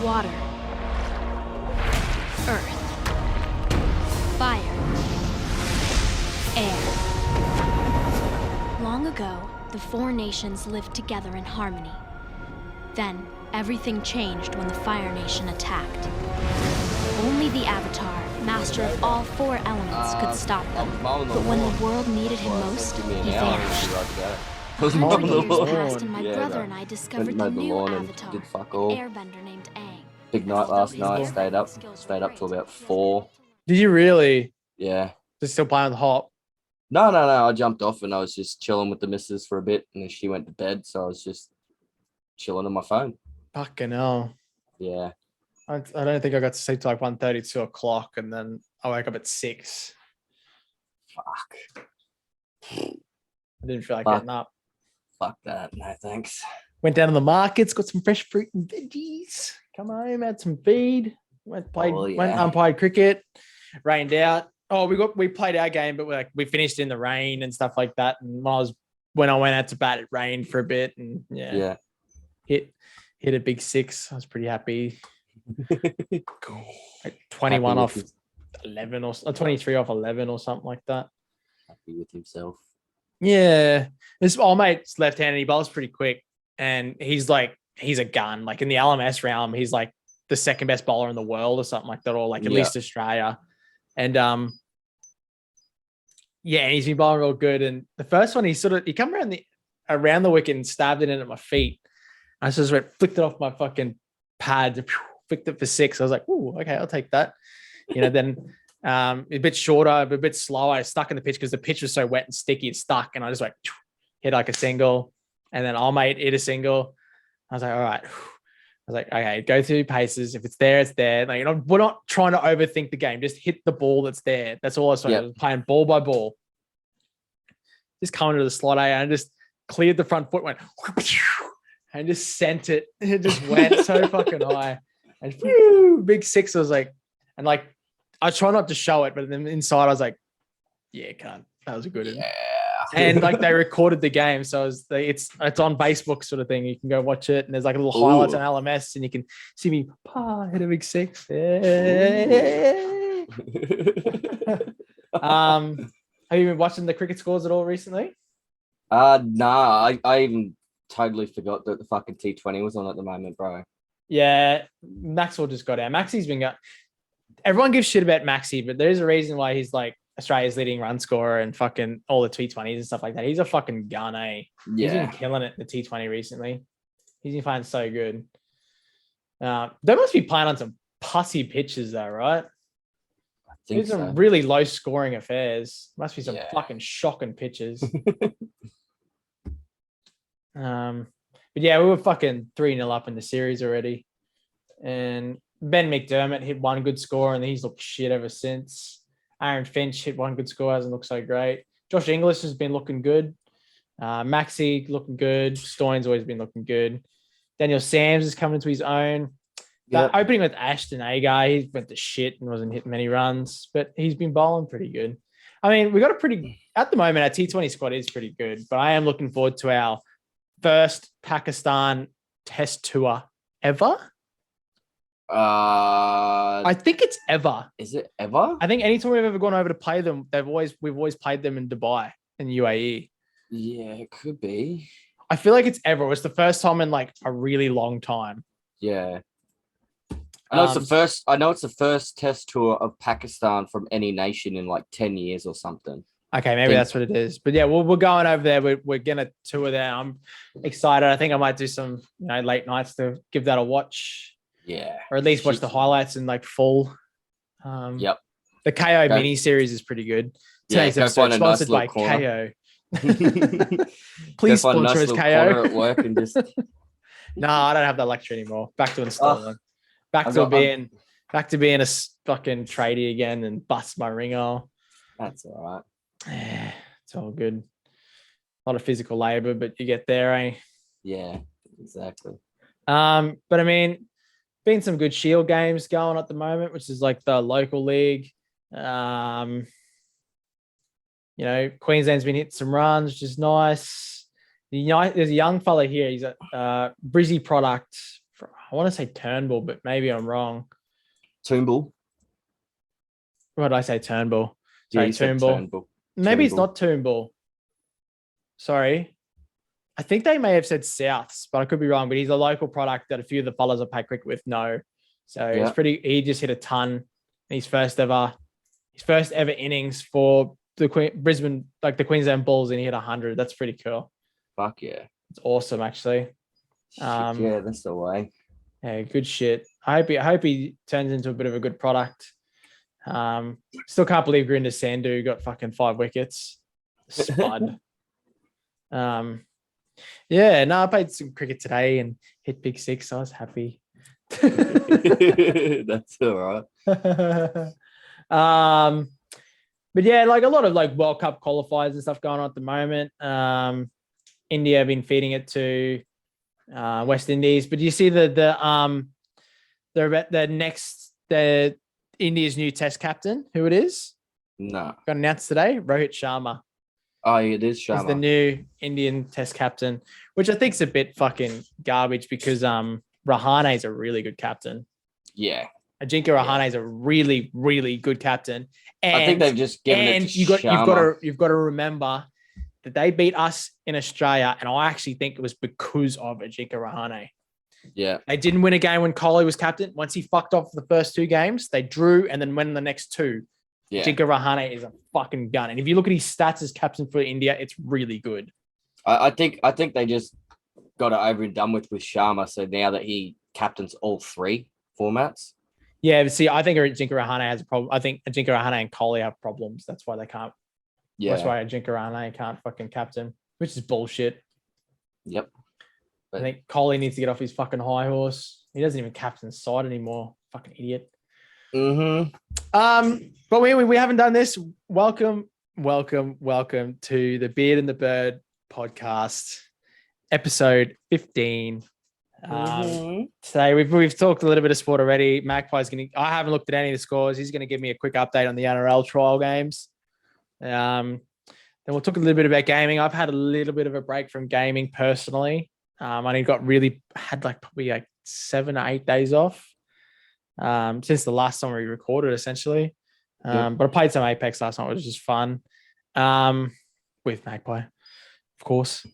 water, earth, fire, air. Long ago, the four nations lived together in harmony. Then, everything changed when the Fire Nation attacked. Only the Avatar, master of all four elements, could stop them. But when the world needed him most, he vanished. 100 years passed and my brother and I discovered the new Avatar, an airbender named Aang. Big night last night, stayed up till about 4. Did you really? Yeah. Just still playing with Hop? No. I jumped off and I was just chilling with the missus for a bit, and then she went to bed, so I was just chilling on my phone. Fucking hell. Yeah. I don't think I got to sleep till like 1:30, 2 o'clock, and then I woke up at 6. Fuck. I didn't feel like getting up. Fuck that. No, thanks. Went down to the markets, got some fresh fruit and veggies. Come home, had some feed. Went umpired cricket. Rained out. Oh, we played our game, but we finished in the rain and stuff like that. And when I went out to bat, it rained for a bit, and hit a big 6. I was pretty happy. Cool. Like 21 off 11 or 23 off 11 or something like that. Happy with himself. Yeah, this old mate's left-handed. He bowls pretty quick, and he's a gun. Like in the LMS realm, he's like the second best bowler in the world or something like that, or like at least Australia. And and he's been bowling real good. And the first one, he come around the wicket and stabbed it in at my feet. I just flicked it off my fucking pad, flicked it for 6. I was like, "Ooh, okay, I'll take that." Then a bit shorter, a bit slower. I stuck in the pitch because the pitch was so wet and sticky. It stuck, and I just hit like a single, and then old mate hit a single. I was like, all right. I was like, okay, go through paces. If it's there, it's there. Like, we're not trying to overthink the game. Just hit the ball that's there. That's all I was playing ball by ball. Just coming to the slot A, and I just cleared the front foot, went and just sent it. It just went so fucking high. And big 6. I was like, and like, I try not to show it, but then inside I was like, yeah, can't. That was a good one. Yeah. And like they recorded the game, so it's on Facebook sort of thing. You can go watch it, and there's like a little highlights on LMS, and you can see me hit a big 6. Yeah. Have you been watching the cricket scores at all recently? Nah. I even totally forgot that the fucking T20 was on at the moment, bro. Yeah, Maxwell just got out. Maxie's been got. Everyone gives shit about Maxie, but there's a reason why he's like Australia's leading run scorer and fucking all the T20s and stuff like that. He's a fucking gun, eh? Yeah. He's been killing it in the T20 recently. He's been playing so good. They must be playing on some pussy pitches though, right? I think There's some really low scoring affairs. Must be some fucking shocking pitches. But yeah, we were fucking 3-0 up in the series already. And Ben McDermott hit one good score, and he's looked shit ever since. Aaron Finch hit one good score, hasn't looked so great. Josh Inglis has been looking good. Maxi looking good. Stoyan's always been looking good. Daniel Sams is coming to his own. That opening with Ashton Agar, he went to shit and wasn't hitting many runs, but he's been bowling pretty good. I mean, we got at the moment, our T20 squad is pretty good, but I am looking forward to our first Pakistan test tour ever. I think it's ever. Is it ever? I think anytime we've ever gone over to play them, we've always played them in Dubai in UAE. Yeah, it could be. I feel like it's ever. It's the first time in like a really long time. Yeah. I know it's the first test tour of Pakistan from any nation in like 10 years or something. Okay, maybe that's what it is. But yeah, we're going over there. We're gonna tour there. I'm excited. I think I might do some late nights to give that a watch. Yeah. Or at least watch the highlights in like full. Yep. The KO mini series is pretty good. Today's episode sponsored by KO. Please sponsor us, KO. At work and just... No, I don't have that lecture anymore. Back to installing. Back to being a fucking tradie again and bust my ringer. That's all right. Yeah, it's all good. A lot of physical labor, but you get there, eh? Yeah, exactly. But I mean, been some good Shield games going at the moment, which is like the local league. Queensland's been hitting some runs, which is nice. There's a young fella here. He's a Brizzy product. I I want to say Turnbull, but maybe I'm wrong. Toombul. What did I say? Turnbull. Yeah, Sorry, you said Turnbull. Turnbull. Maybe it's Turnbull. not Turnbull. Sorry. I think they may have said Souths, but I could be wrong. But he's a local product that a few of the fellas I play cricket with know. So Yeah. it's pretty. He just hit a ton. His first ever innings for the Brisbane, like the Queensland Bulls, and he hit 100. That's pretty cool. Fuck yeah. It's awesome, actually. Shit, yeah, that's the way. Yeah, good shit. I hope he turns into a bit of a good product. Still can't believe Gurinder Sandhu got fucking 5 wickets. Spud. Yeah, no, I played some cricket today and hit big 6. So I was happy. That's all right. But yeah, like a lot of like World Cup qualifiers and stuff going on at the moment. India have been feeding it to West Indies, but you see the India's new Test captain, who it is? No. Got announced today. Rohit Sharma Oh, it is is Sharma. the new Indian Test captain, which I think is a bit fucking garbage because Rahane is a really good captain. Yeah. Ajinkya Rahane is a really, really good captain. And I think they've just given it to Sharma. you've got to remember that they beat us in Australia, and I actually think it was because of Ajinkya Rahane. Yeah. They didn't win a game when Kohli was captain. Once he fucked off the first 2 games, they drew and then won the next 2. Yeah. Ajinkya Rahane is a fucking gun. And if you look at his stats as captain for India, it's really good. I think they just got it over and done with Sharma. So now that he captains all 3 formats. Yeah, but see, I think Ajinkya Rahane has a problem. I think Ajinkya Rahane and Kohli have problems. That's why they can't. Yeah. That's why Ajinkya Rahane can't fucking captain, which is bullshit. Yep. I think Kohli needs to get off his fucking high horse. He doesn't even captain the side anymore. Fucking idiot. Mm-hmm. But we haven't done this. Welcome to the Beard and the Bird podcast, episode 15. Today we've talked a little bit of sport already. Magpie's I haven't looked at any of the scores. He's gonna give me a quick update on the NRL trial games. Then we'll talk a little bit about gaming. I've had a little bit of a break from gaming personally. I had like probably like 7 or 8 days off since the last time we recorded, essentially. But I played some Apex last night, which was just fun. With Magpie, of course.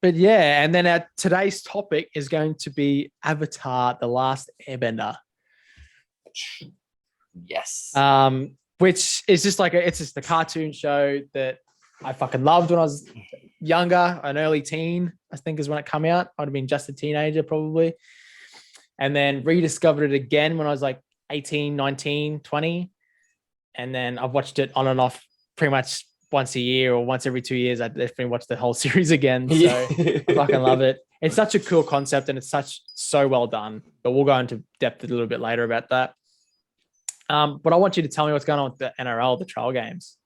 But yeah, and then today's topic is going to be Avatar: The Last Airbender. Yes. Which is just it's just a cartoon show that I fucking loved when I was younger, an early teen, I think is when it came out. I'd have been just a teenager probably. And then rediscovered it again when I was like 18, 19, 20. And then I've watched it on and off pretty much once a year or once every 2 years. I definitely watch the whole series again. So I fucking love it. It's such a cool concept and it's so well done. But we'll go into depth a little bit later about that. But I want you to tell me what's going on with the NRL, the trial games.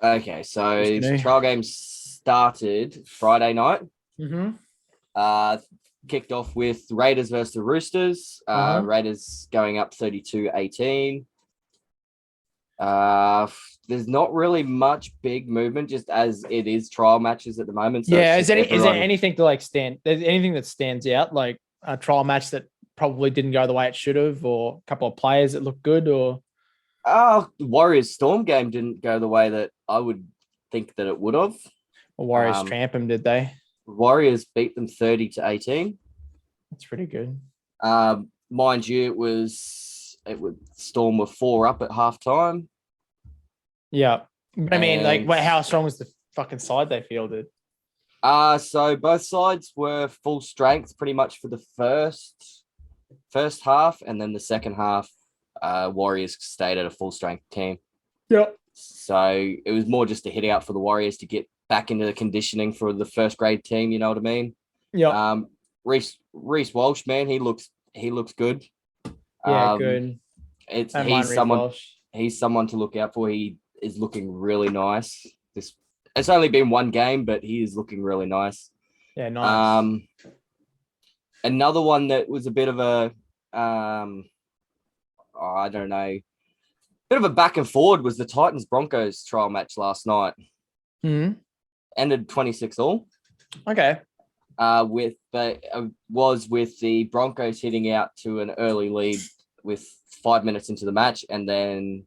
Okay, so trial games started Friday night. Mm-hmm. Kicked off with Raiders versus the Roosters. Raiders going up 32-18. There's not really much big movement, just as it is trial matches at the moment. So yeah, is there anything to there's anything that stands out, like a trial match that probably didn't go the way it should have, or a couple of players that looked good, or Warriors Storm game didn't go the way that I would think that it would have. Well, Warriors tramp them, did they? Warriors beat them 30-18. That's pretty good. Mind you, it was Storm were 4 up at halftime. Yeah. But I mean, how strong was the fucking side they fielded? So both sides were full strength pretty much for the first half, and then the second half, Warriors stayed at a full strength team. Yep. So it was more just a hit out for the Warriors to get back into the conditioning for the first grade team. You know what I mean? Yeah. Reece Walsh, man, he looks good. Yeah, good. He's someone to look out for. He is looking really nice. It's only been one game, but he is looking really nice. Yeah, nice. Another one that was a bit of a I don't know, bit of a back and forward was the Titans Broncos trial match last night. Mm-hmm. Ended 26-all. Okay. was with the Broncos hitting out to an early lead with 5 minutes into the match, and then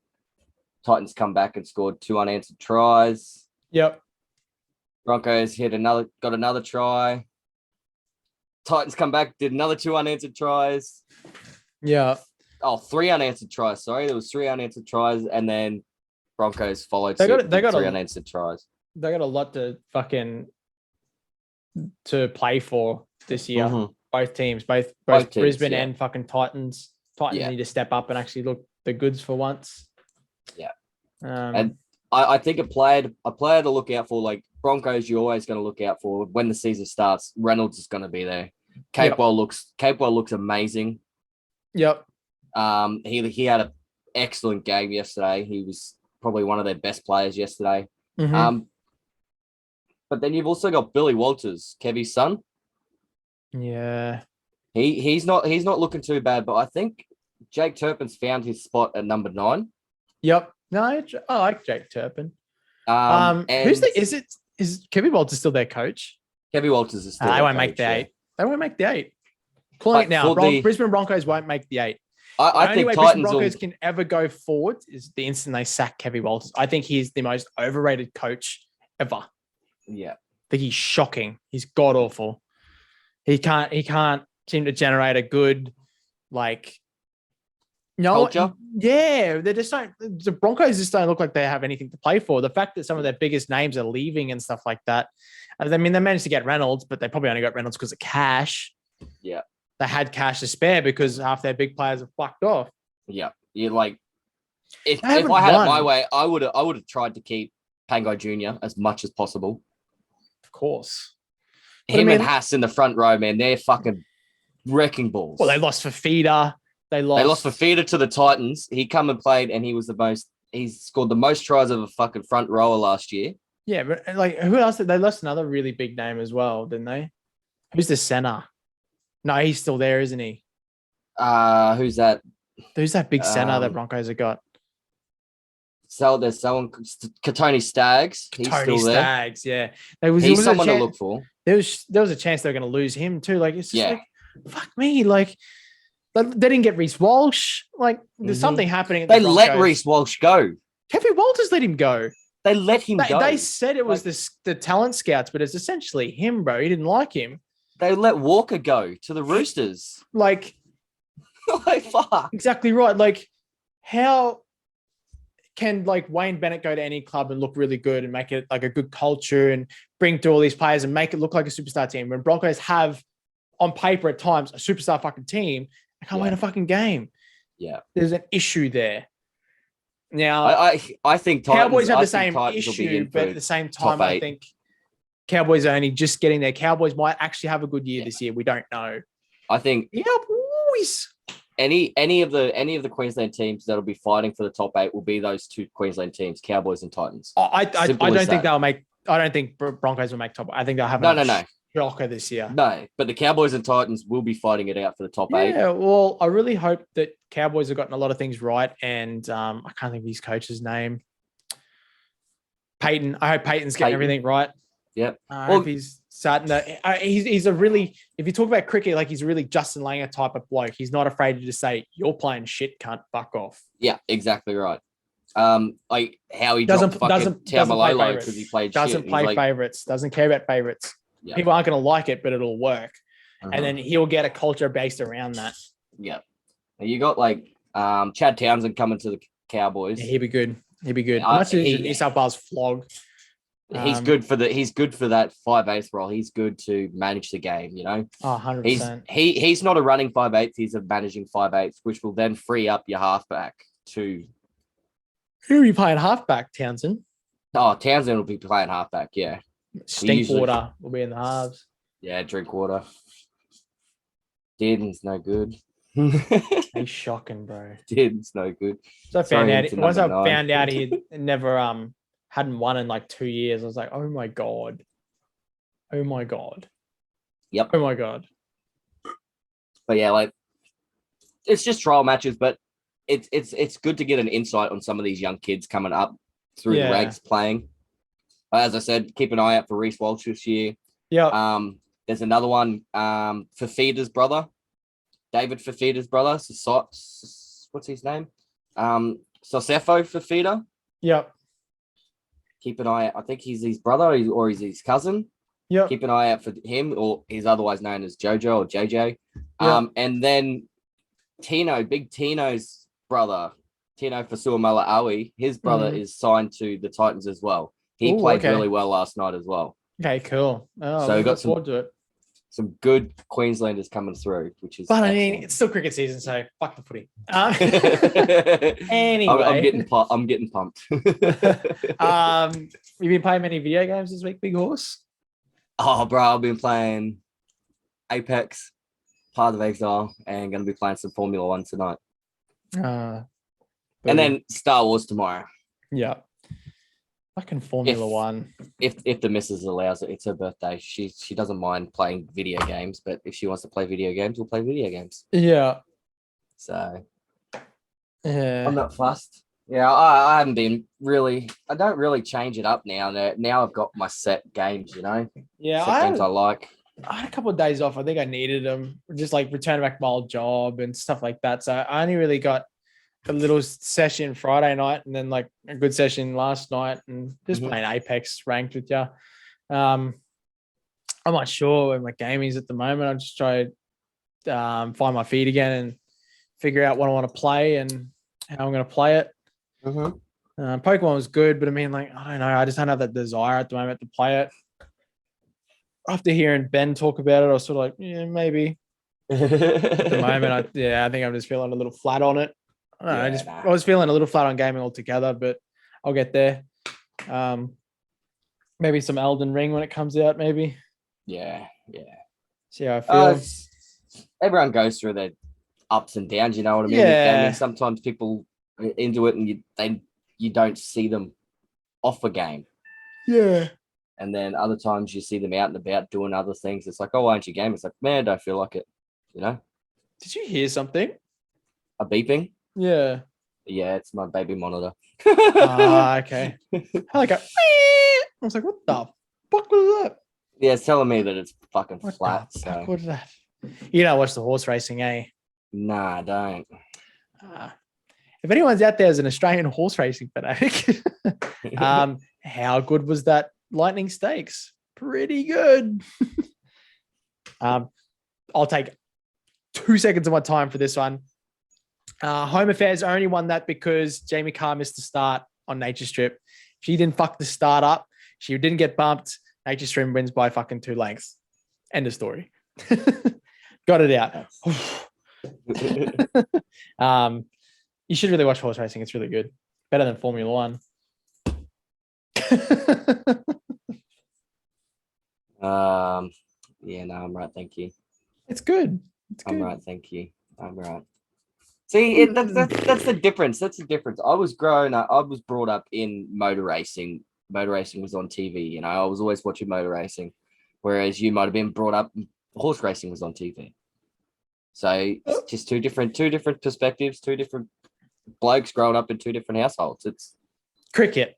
Titans come back and scored 2 unanswered tries. Yep. Broncos got another try. Titans come back, did another 2 unanswered tries. Yeah. Oh, 3 unanswered tries. Sorry, there was 3 unanswered tries, and then Broncos followed. They suit got with 3 a- unanswered tries. They got a lot to play for this year. Mhm. Both teams, both Both teams, Brisbane yeah. and fucking Titans. Titans Yeah. need to step up and actually look the goods for once. Yeah. And I think a player to look out for, like Broncos, you're always going to look out for when the season starts. Reynolds is going to be there. Capewell looks amazing. yep. He had an excellent game yesterday. He was probably one of their best players yesterday. Mhm. But then you've also got Billy Walters, Kevy's son. Yeah. He's not looking too bad, but I think Jake Turpin's found his spot at number 9. Yep. No, I like Jake Turpin. And Is Kevin Walters still their coach? Kevy Walters is still. They their won't make coach, the yeah. 8. They won't make the 8. Calling But it now. for the- Brisbane Broncos won't make the 8. I The only think way Titans Brisbane Broncos can ever go forward is the instant they sack Kevin Walters. I think he's the most overrated coach ever. Yeah. I think he's shocking. He's god awful. He can't seem to generate a good Culture? Yeah, they just don't. The Broncos just don't look like they have anything to play for. The fact that some of their biggest names are leaving and stuff like that. I mean, they managed to get Reynolds, but they probably only got Reynolds because of cash. Yeah. They had cash to spare because half their big players have fucked off. Yeah. You're like, if They I haven't had won. it my way, I would have tried to keep Pango Jr. as much as possible. Of course. But Him I mean- and Haas in the front row, man, they're fucking wrecking balls. Well, they lost for Feeder. They lost for Feeder to the Titans. He come and played, and he scored the most tries of a fucking front rower last year. Yeah, but who else? They lost another really big name as well, didn't they? Who's the center? No, he's still there, isn't he? Who's that? Who's that big center that Broncos have got? So there's someone, Katoni Staggs. He's Tony still there. Staggs, yeah. There was He's a someone to chan- look for. There was a chance they were going to lose him too. It's just Yeah. fuck me. They didn't get Reece Walsh. There's Mhm. something happening. At They the let Broncos. Reece Walsh go. Kevin Walters let him go. They let him go. They said it was the talent scouts, but it's essentially him, bro. He didn't like him. They let Walker go to the Roosters. Like Fuck. exactly right. How can Wayne Bennett go to any club and look really good and make it a good culture and bring through all these players and make it look like a superstar team when Broncos have on paper at times a superstar fucking team? I can't win a fucking game. Yeah. There's an issue there. Now, I think Titans, Cowboys have I the think same Titans will be issue, in but for at the same top time, I 8. think Cowboys are only just getting there. Cowboys might actually have a good year this year. We don't know. I think Yeah, boys. any of the Queensland teams that'll be fighting for the top 8 will be those 2 Queensland teams, Cowboys and Titans. I Simple don't as think that. they'll make. I don't think Broncos will make top. I think they'll have No, a shocker this year. No, but the Cowboys and Titans will be fighting it out for the top 8. Yeah, well, I really hope that Cowboys have gotten a lot of things right, and I can't think of his coach's name. Peyton. I hope Peyton's getting everything right. Yep. I Well- hope he's starting to. He's a really. If you talk about cricket, he's a really Justin Langer type of bloke. He's not afraid to just say, "You're playing shit, cunt, fuck off." Yeah, exactly right. Like how he Doesn't dropped fucking play Taumalolo favorites. because he played Doesn't shit. play favorites. Doesn't care about favorites. Yeah. People aren't going to like it, but it'll work. Uh-huh. And then he'll get a culture based around that. Yeah. And you got Chad Townsend coming to the Cowboys. Yeah, he'd be good. He'd be good. Yeah, Much as he- New South Wales flog. He's good for that 5/8 role. He's good to manage the game, you know. Oh, 100%. He's not a running 5/8, he's a managing 5/8, which will then free up your halfback to Who are you playing halfback, Townsend? Townsend will be playing halfback, yeah. Stinkwater will be in the halves. Yeah, drink water. Dearden's no good. He's shocking, bro. Dearden's no good. So I Sorry, found out into once I number 9. found out he had never hadn't won in 2 years. I was like, oh my god. Oh my god. Yep. Oh my god. But yeah, it's just trial matches, but it's good to get an insight on some of these young kids coming up through the ranks playing. As I said, keep an eye out for Reece Walsh this year. Yeah. There's another one, Fafita's brother, David Fafita's brother. So, what's his name? Sosefo Fafita. Yep. Keep an eye out. I think he's his brother or he's his cousin. Yep. Keep an eye out for him, or he's otherwise known as Jojo or JJ. Yep. And then Big Tino's brother, Tino Fasua Awi, his brother is signed to the Titans as well. He played really well last night as well. Okay, cool. Oh, So we got forward to it. some good Queenslanders coming through, which is. But I excellent. mean, it's still cricket season, so fuck the footy. Anyway, I'm getting pumped. You been playing many video games this week, Big Horse? Oh, bro, I've been playing Apex, Path of Exile, and going to be playing some Formula One tonight. And then Star Wars tomorrow. Yeah. Fucking Formula One. If the missus allows it, it's her birthday. She doesn't mind playing video games, but if she wants to play video games, we'll play video games. Yeah. So yeah, I'm not fussed. Yeah, I haven't been really. I don't really change it up now. Now I've got my set games. Yeah, set games I like. I had a couple of days off. I think I needed them, just like returning back to my old job and stuff like that. So I only really got a little session Friday night and then like a good session last night and just playing Apex ranked with you. I'm not sure where my game is at the moment. I'm just trying to find my feet again and figure out what I want to play and how I'm going to play it. Pokemon was good, but I mean, like, I don't know. I just don't have that desire at the moment to play it. After hearing Ben talk about it, I was sort of like, yeah, maybe. At the moment, I think I'm just feeling a little flat on it. I don't know, I was feeling a little flat on gaming altogether, but I'll get there. Maybe some Elden Ring when it comes out, maybe. Yeah. See how I feel. Everyone goes through their ups and downs, you know what I mean? Yeah. Gaming, sometimes people are into it and you don't see them off a game. Yeah. And then other times you see them out and about doing other things. It's like, oh, why aren't you gaming? It's like, man, I don't feel like it. Did you hear something? A beeping? Yeah. Yeah, it's my baby monitor. Okay. I was like, what the fuck was that? Yeah, it's telling me that it's fucking What flat. the So fuck was that? You don't watch the horse racing, eh? nah, I don't. If anyone's out there as an Australian horse racing fanatic, how good was that Lightning Stakes? Pretty good. I'll take 2 seconds of my time for this one. Home Affairs only won that because Jamie Carr missed the start on Nature Strip. She didn't fuck the start up. She didn't get bumped. Nature Strip wins by fucking 2 lengths. End of story. Got it out. You should really watch horse racing. It's really good. Better than Formula One. Yeah, no, I'm right. Thank you. It's good. It's good. I'm right. Thank you. I'm right. See, that's the difference. That's the difference. I was brought up in motor racing. Motor racing was on TV. I was always watching motor racing, whereas you might have been brought up. Horse racing was on TV. So it's just two different perspectives, 2 different blokes growing up in 2 different households. It's cricket,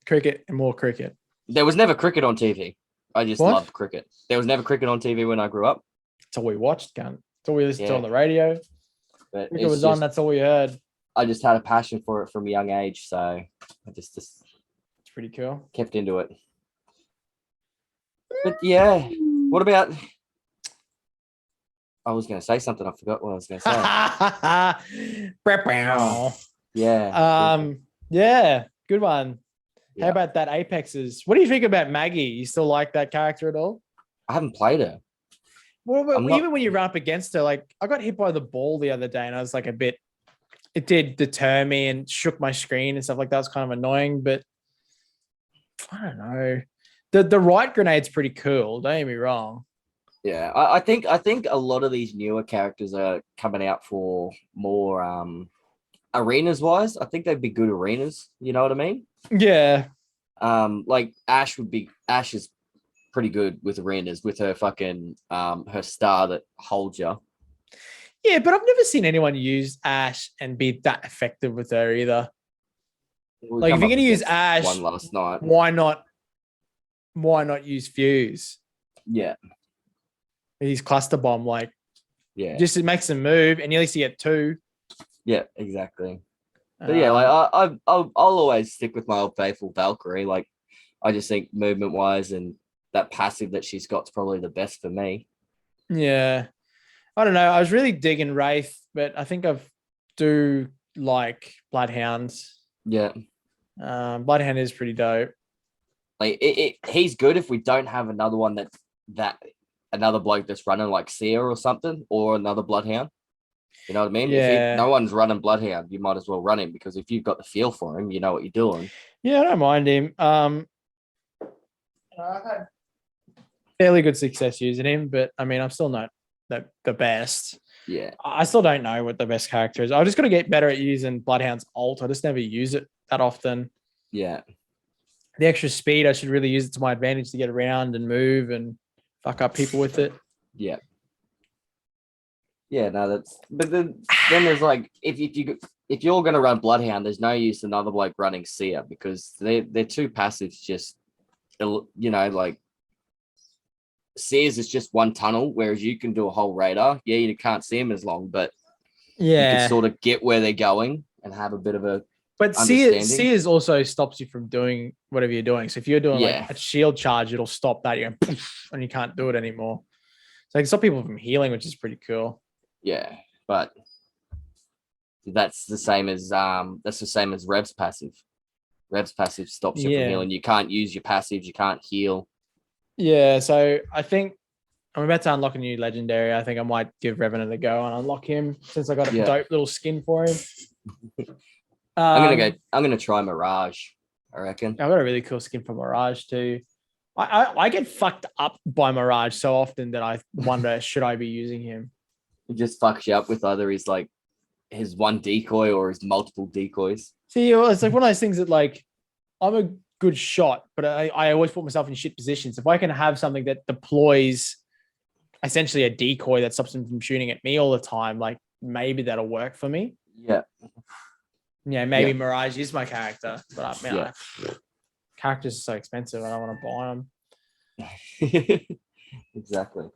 and more cricket. There was never cricket on TV. I just loved cricket. There was never cricket on TV when I grew up. That's all we watched, gun. That's all we listened to on the radio. But cricket was on. That's all we heard. I just had a passion for it from a young age, so I just it's pretty cool. Kept into it. But yeah, what about? I was going to say something. I forgot what I was going to say. Yeah. Yeah. Good one. Yeah. How about that Apexes? What do you think about Maggie? You still like that character at all? I haven't played her. Well, even when you run up against her, like I got hit by the ball the other day and I was like it did deter me and shook my screen and stuff like that. It was kind of annoying, but I don't know. The right grenade's pretty cool. Don't get me wrong. Yeah, I think a lot of these newer characters are coming out for more arenas wise. I think they'd be good arenas. You know what I mean? Yeah. Like Ash is pretty good with arenas with her fucking her star that holds you. Yeah, but I've never seen anyone use Ash and be that effective with her either. Like if you're gonna use Ash one last night, why not use Fuse? Yeah. He's cluster bomb, like Yeah. just it makes them move, and at least you get 2. Yeah, exactly. But yeah, like I'll always stick with my old faithful Valkyrie. Like I just think movement wise and that passive that she's got is probably the best for me. Yeah. I don't know. I was really digging Wraith, but I think I do like Bloodhounds. Yeah. Bloodhound is pretty dope. Like he's good if we don't have another one that another bloke that's running like Seer or something, or another Bloodhound. You know what I mean? Yeah. If no one's running Bloodhound, you might as well run him, because if you've got the feel for him, you know what you're doing. Yeah, I don't mind him. I've had fairly good success using him, but I mean, I'm still not the best. Yeah. I still don't know what the best character is. I just got to get better at using Bloodhound's ult. I just never use it that often. Yeah. The extra speed, I should really use it to my advantage to get around and move and fuck up people with it. Yeah. Yeah, no, but then there's like if you're gonna run Bloodhound, there's no use another bloke running Seer, because they're two passives. Just, you know, like Seers is just one tunnel, whereas you can do a whole radar. Yeah, you can't see them as long, but you can sort of get where they're going and have a bit of a. But Seers also stops you from doing whatever you're doing. So if you're doing like a shield charge, it'll stop that. You're going, and you can't do it anymore. So it can stop people from healing, which is pretty cool. Yeah, but that's the same as Rev's passive. Rev's passive stops you from healing. You can't use your passives. You can't heal. Yeah, so I think I'm about to unlock a new legendary. I think I might give Revenant a go and unlock him, since I got a dope little skin for him. I'm gonna try Mirage, I reckon. I've got a really cool skin for Mirage too. I get fucked up by Mirage so often that I wonder, should I be using him? It just fucks you up with either his one decoy or his multiple decoys. See, it's like one of those things that, like, I'm a good shot, but I always put myself in shit positions. If I can have something that deploys essentially a decoy that stops them from shooting at me all the time, like, maybe that'll work for me. Yeah. Yeah, maybe Mirage is my character, but man, characters are so expensive. I don't want to buy them. Exactly.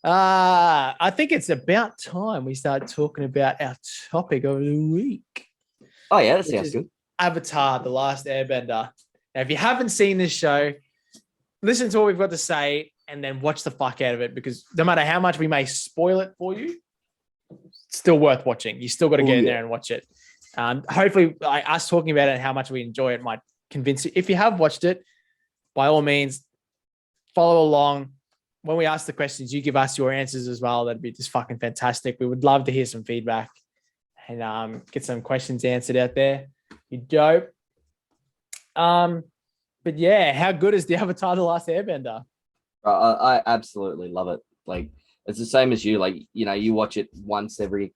I think it's about time we start talking about our topic of the week. Oh yeah, that sounds good. Avatar: The Last Airbender. Now, if you haven't seen this show, listen to what we've got to say and then watch the fuck out of it, because no matter how much we may spoil it for you, it's still worth watching. You still got to get in there and watch it. Hopefully, us talking about it and how much we enjoy it might convince you. If you have watched it, by all means, follow along. When we ask the questions, you give us your answers as well. That'd be just fucking fantastic. We would love to hear some feedback and get some questions answered out there. You dope. But yeah, how good is the Avatar: The Last Airbender? I absolutely love it. Like, it's the same as you. Like, you know, you watch it once every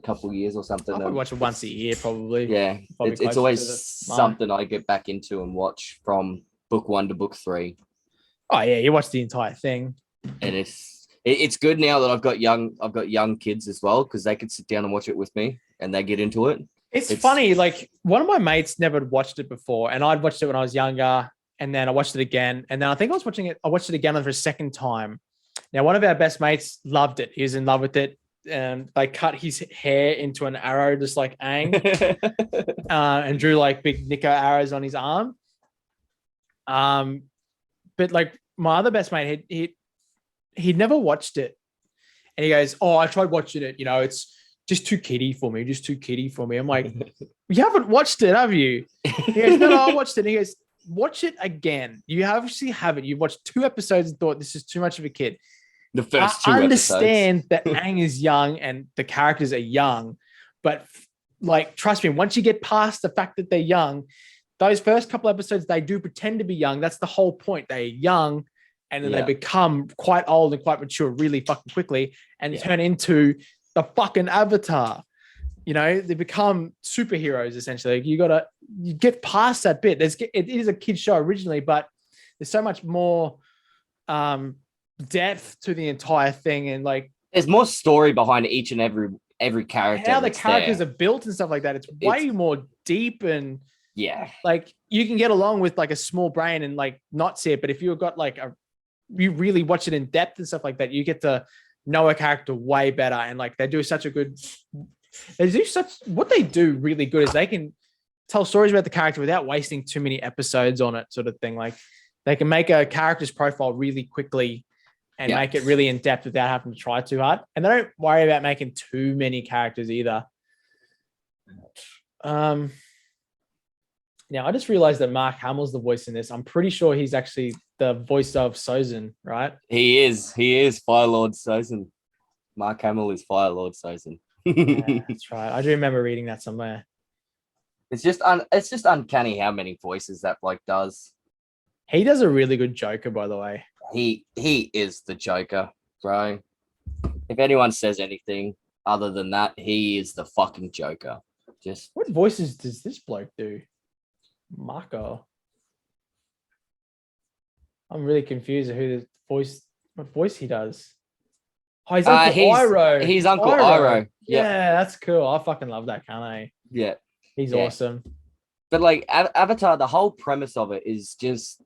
couple of years or something. I watch it once a year, probably. Yeah, it's always something I get back into and watch from book 1 to book 3. Oh yeah, you watch the entire thing. And it's good now that I've got young kids as well, because they can sit down and watch it with me and they get into it. It's funny, like, one of my mates never watched it before, and I'd watched it when I was younger, and then I watched it again, and then I think I watched it again for a second time. Now, one of our best mates loved it. He was in love with it, and they cut his hair into an arrow, just like Aang, and drew like big Nico arrows on his arm. But like my other best mate, he'd never watched it, and he goes, "Oh, I tried watching it. You know, it's just too kiddie for me. Just too kiddie for me." I'm like, "You haven't watched it, have you?" He goes, "No, I watched it." And he goes, "Watch it again. You obviously haven't. You've watched 2 episodes and thought this is too much of a kid." The first 2 I understand episodes. that Aang is young and the characters are young, but like, trust me, once you get past the fact that they're young, those first couple episodes, they do pretend to be young. That's the whole point. They're young, and then they become quite old and quite mature really fucking quickly and turn into the fucking Avatar. You know, they become superheroes essentially. You get past that bit. It is a kid's show originally, but there's so much more depth to the entire thing, and like, there's more story behind each and every character. How the characters are built and stuff like that. It's way more deep, and Yeah. Like you can get along with like a small brain and like not see it, but if you've got like you really watch it in depth and stuff like that, you get to know a character way better. And like they do what they do really good is they can tell stories about the character without wasting too many episodes on it, sort of thing. Like they can make a character's profile really quickly and make it really in depth without having to try too hard. And they don't worry about making too many characters either. Now I just realized that Mark Hamill's the voice in this. I'm pretty sure he's actually the voice of Sozin, right? He is Fire Lord Sozin. Mark Hamill is Fire Lord Sozin. Yeah, that's right. I do remember reading that somewhere. It's just uncanny how many voices that bloke does. He does a really good Joker, by the way. He is the Joker, bro. If anyone says anything other than that, he is the fucking Joker. Just what voices does this bloke do? Marco. I'm really confused at what voice he does. Oh, he's Uncle Iro. He's Uncle Iro. Yeah, that's cool. I fucking love that, can't I? Yeah. He's awesome. But like Avatar, the whole premise of it is just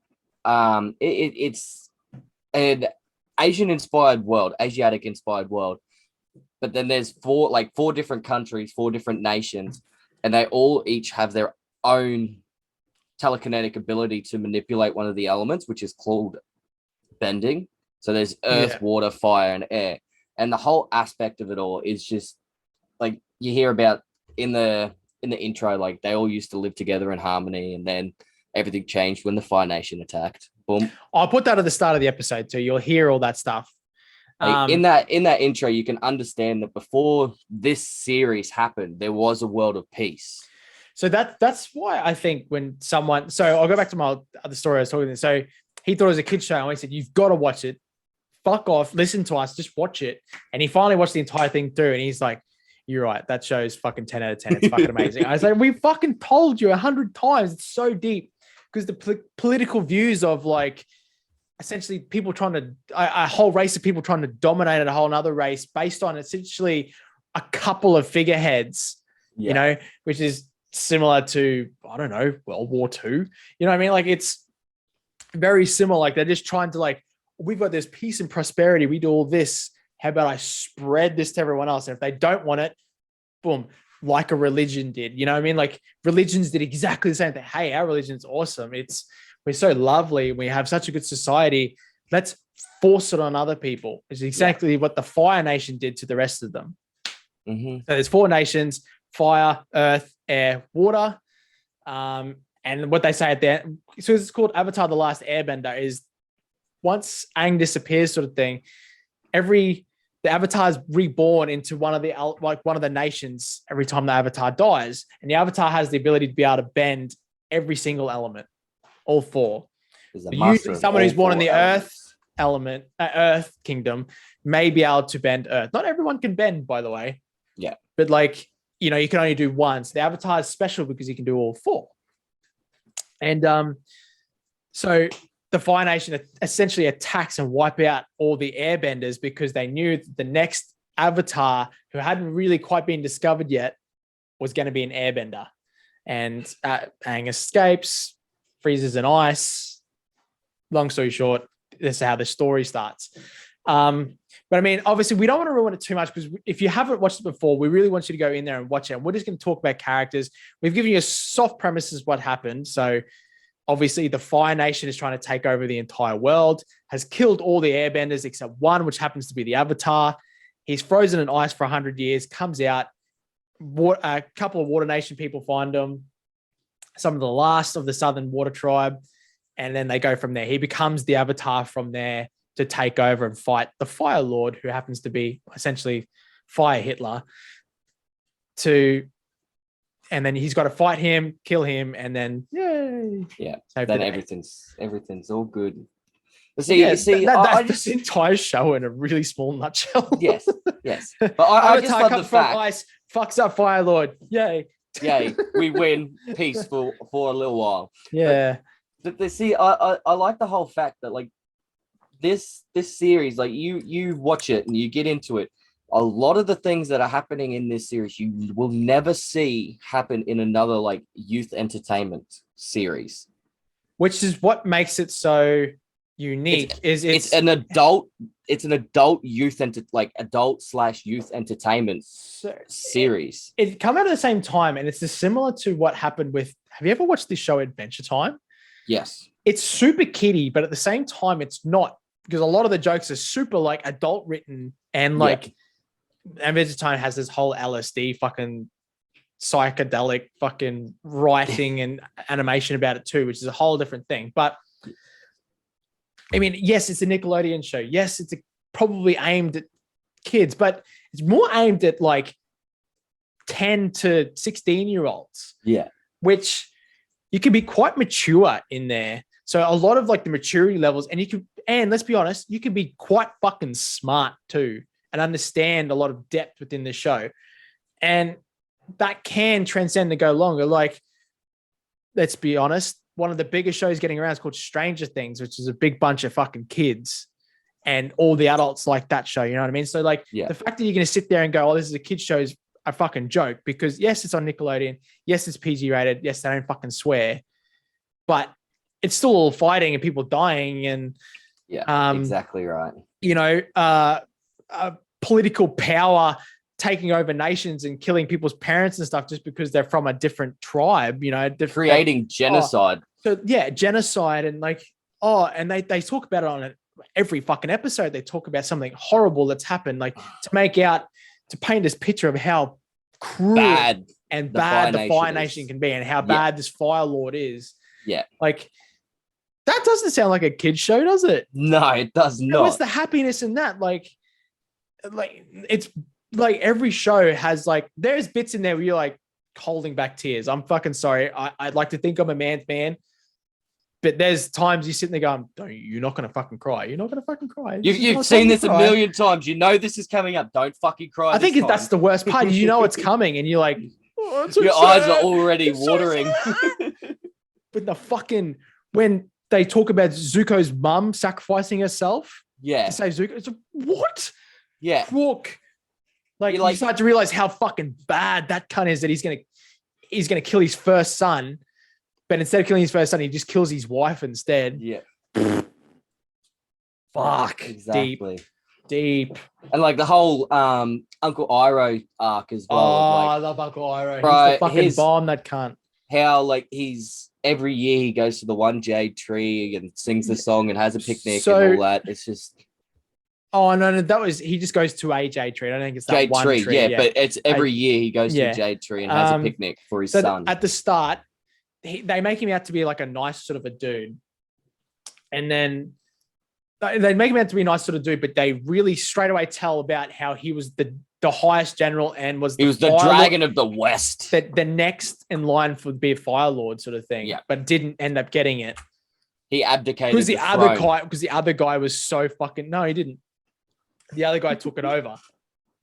it's an Asiatic-inspired world. But then there's four different countries, 4 different nations, and they all each have their own telekinetic ability to manipulate one of the elements, which is called bending. So there's earth, water, fire, and air. And the whole aspect of it all is just like you hear about in the intro, like they all used to live together in harmony, and then everything changed when the Fire Nation attacked. Boom. I'll put that at the start of the episode too. You'll hear all that stuff. Like, in that intro, you can understand that before this series happened, there was a world of peace. So that's why I think when someone, so I'll go back to my other story I was talking about. So he thought it was a kid's show, and I said, "You've got to watch it. Fuck off, listen to us, just watch it." And he finally watched the entire thing through, and he's like, "You're right, that show's fucking 10 out of 10. It's fucking amazing." I was like, "We fucking told you 100 times. It's so deep." Because the political views of like essentially people trying to a whole race of people trying to dominate a whole another race based on essentially a couple of figureheads, you know, which is similar to, I don't know, World War II. You know what I mean? Like it's very similar. Like they're just trying to like, we've got this peace and prosperity. We do all this. How about I spread this to everyone else? And if they don't want it, boom, like a religion did. You know what I mean? Like religions did exactly the same thing. Hey, our religion's awesome. We're so lovely. We have such a good society. Let's force it on other people. It's exactly what the Fire Nation did to the rest of them. Mm-hmm. So there's 4 nations: fire, earth, air, water. And what they say at the end, so it's called Avatar the Last Airbender, is once Aang disappears, sort of thing, the Avatar is reborn into one of the nations every time the Avatar dies. And the Avatar has the ability to be able to bend every single element. All 4. Usually someone who's born in the Earth kingdom may be able to bend Earth. Not everyone can bend, by the way. Yeah. But like, you know, you can only do one. So the Avatar is special because you can do all 4. And so the Fire Nation essentially attacks and wipe out all the airbenders because they knew that the next Avatar, who hadn't really quite been discovered yet, was going to be an airbender. And Aang escapes, freezes in ice. Long story short, this is how the story starts. But I mean, obviously, we don't want to ruin it too much because if you haven't watched it before, we really want you to go in there and watch it. And we're just going to talk about characters. We've given you a soft premises what happened. So obviously, the Fire Nation is trying to take over the entire world, has killed all the airbenders except one, which happens to be the Avatar. He's frozen in ice for 100 years, comes out. A couple of Water Nation people find him. Some of the last of the Southern Water Tribe, and then they go from there. He becomes the Avatar from there to take over and fight the Fire Lord, who happens to be essentially Fire Hitler. And then he's got to fight him, kill him, and then yay! Yeah, then everything's all good. But that's the entire show in a really small nutshell. yes. But I just love the fact ice, fucks up Fire Lord. Yay! Yay, we win peace for a little while. Yeah. But I like the whole fact that like this series, like you watch it and you get into it, a lot of the things that are happening in this series you will never see happen in another like youth entertainment series. Which is what makes it so unique. It's an adult youth adult/youth entertainment series. It come out at the same time, and it's similar to what happened with. Have you ever watched this show Adventure Time? Yes. It's super kiddie, but at the same time, it's not, because a lot of the jokes are super like adult written, and like Adventure Time has this whole LSD fucking psychedelic fucking writing and animation about it too, which is a whole different thing. But I mean, yes, it's a Nickelodeon show. Yes, it's probably aimed at kids, but it's more aimed at like 10 to 16-year-olds. Yeah. Which you can be quite mature in there. So a lot of like the maturity levels, and let's be honest, you can be quite fucking smart too and understand a lot of depth within the show. And that can transcend to go longer. Like, let's be honest, one of the biggest shows getting around is called Stranger Things, which is a big bunch of fucking kids, and all the adults like that show. You know what I mean? So like the fact that you're going to sit there and go, oh, this is a kid's show is a fucking joke, because yes, it's on Nickelodeon. Yes, it's PG rated. Yes, they don't fucking swear, but it's still all fighting and people dying and exactly right. You know, political power taking over nations and killing people's parents and stuff just because they're from a different tribe, you know, creating genocide. Genocide. And like, and they talk about it on every fucking episode. They talk about something horrible that's happened, like to paint this picture of how cruel bad the Fire Nation can be and how bad this Fire Lord is. Yeah. Like, that doesn't sound like a kid's show, does it? No, it does not. What's the happiness in that? Like it's like every show has like, there's bits in there where you're like holding back tears. I'm fucking sorry. I'd like to think I'm a man's man, but there's times you're sitting there going, you're not going to fucking cry. You're not going to fucking cry. You've seen this a million times. You know this is coming up. Don't fucking cry. I think that's the worst part. You know it's coming and you're like, your eyes are already watering. But the fucking, when they talk about Zuko's mum sacrificing herself to save Zuko, it's like, what? Yeah. Crook. Like, you start to realize how fucking bad that cunt is, that he's gonna kill his first son, but instead of killing his first son, he just kills his wife instead. Yeah. Fuck. Exactly. Deep. And like the whole Uncle Iro arc as well. I love Uncle Iro. Bro, he's the fucking bomb, that cunt. How like he's every year he goes to the one jade tree and sings the song and has a picnic and all that. It's just. Oh no, that was, he just goes to a jade tree. I don't think it's that jade one tree. Yeah, but it's every year he goes to a jade tree and has a picnic for his son. At the start, they make him out to be like a nice sort of a dude, and then they make him out to be a nice sort of dude, but they really straight away tell about how he was the highest general and was the dragon of the West. The next in line for be a Fire Lord sort of thing, but didn't end up getting it. He abdicated because the other guy was so fucking, no, he didn't. The other guy took it over.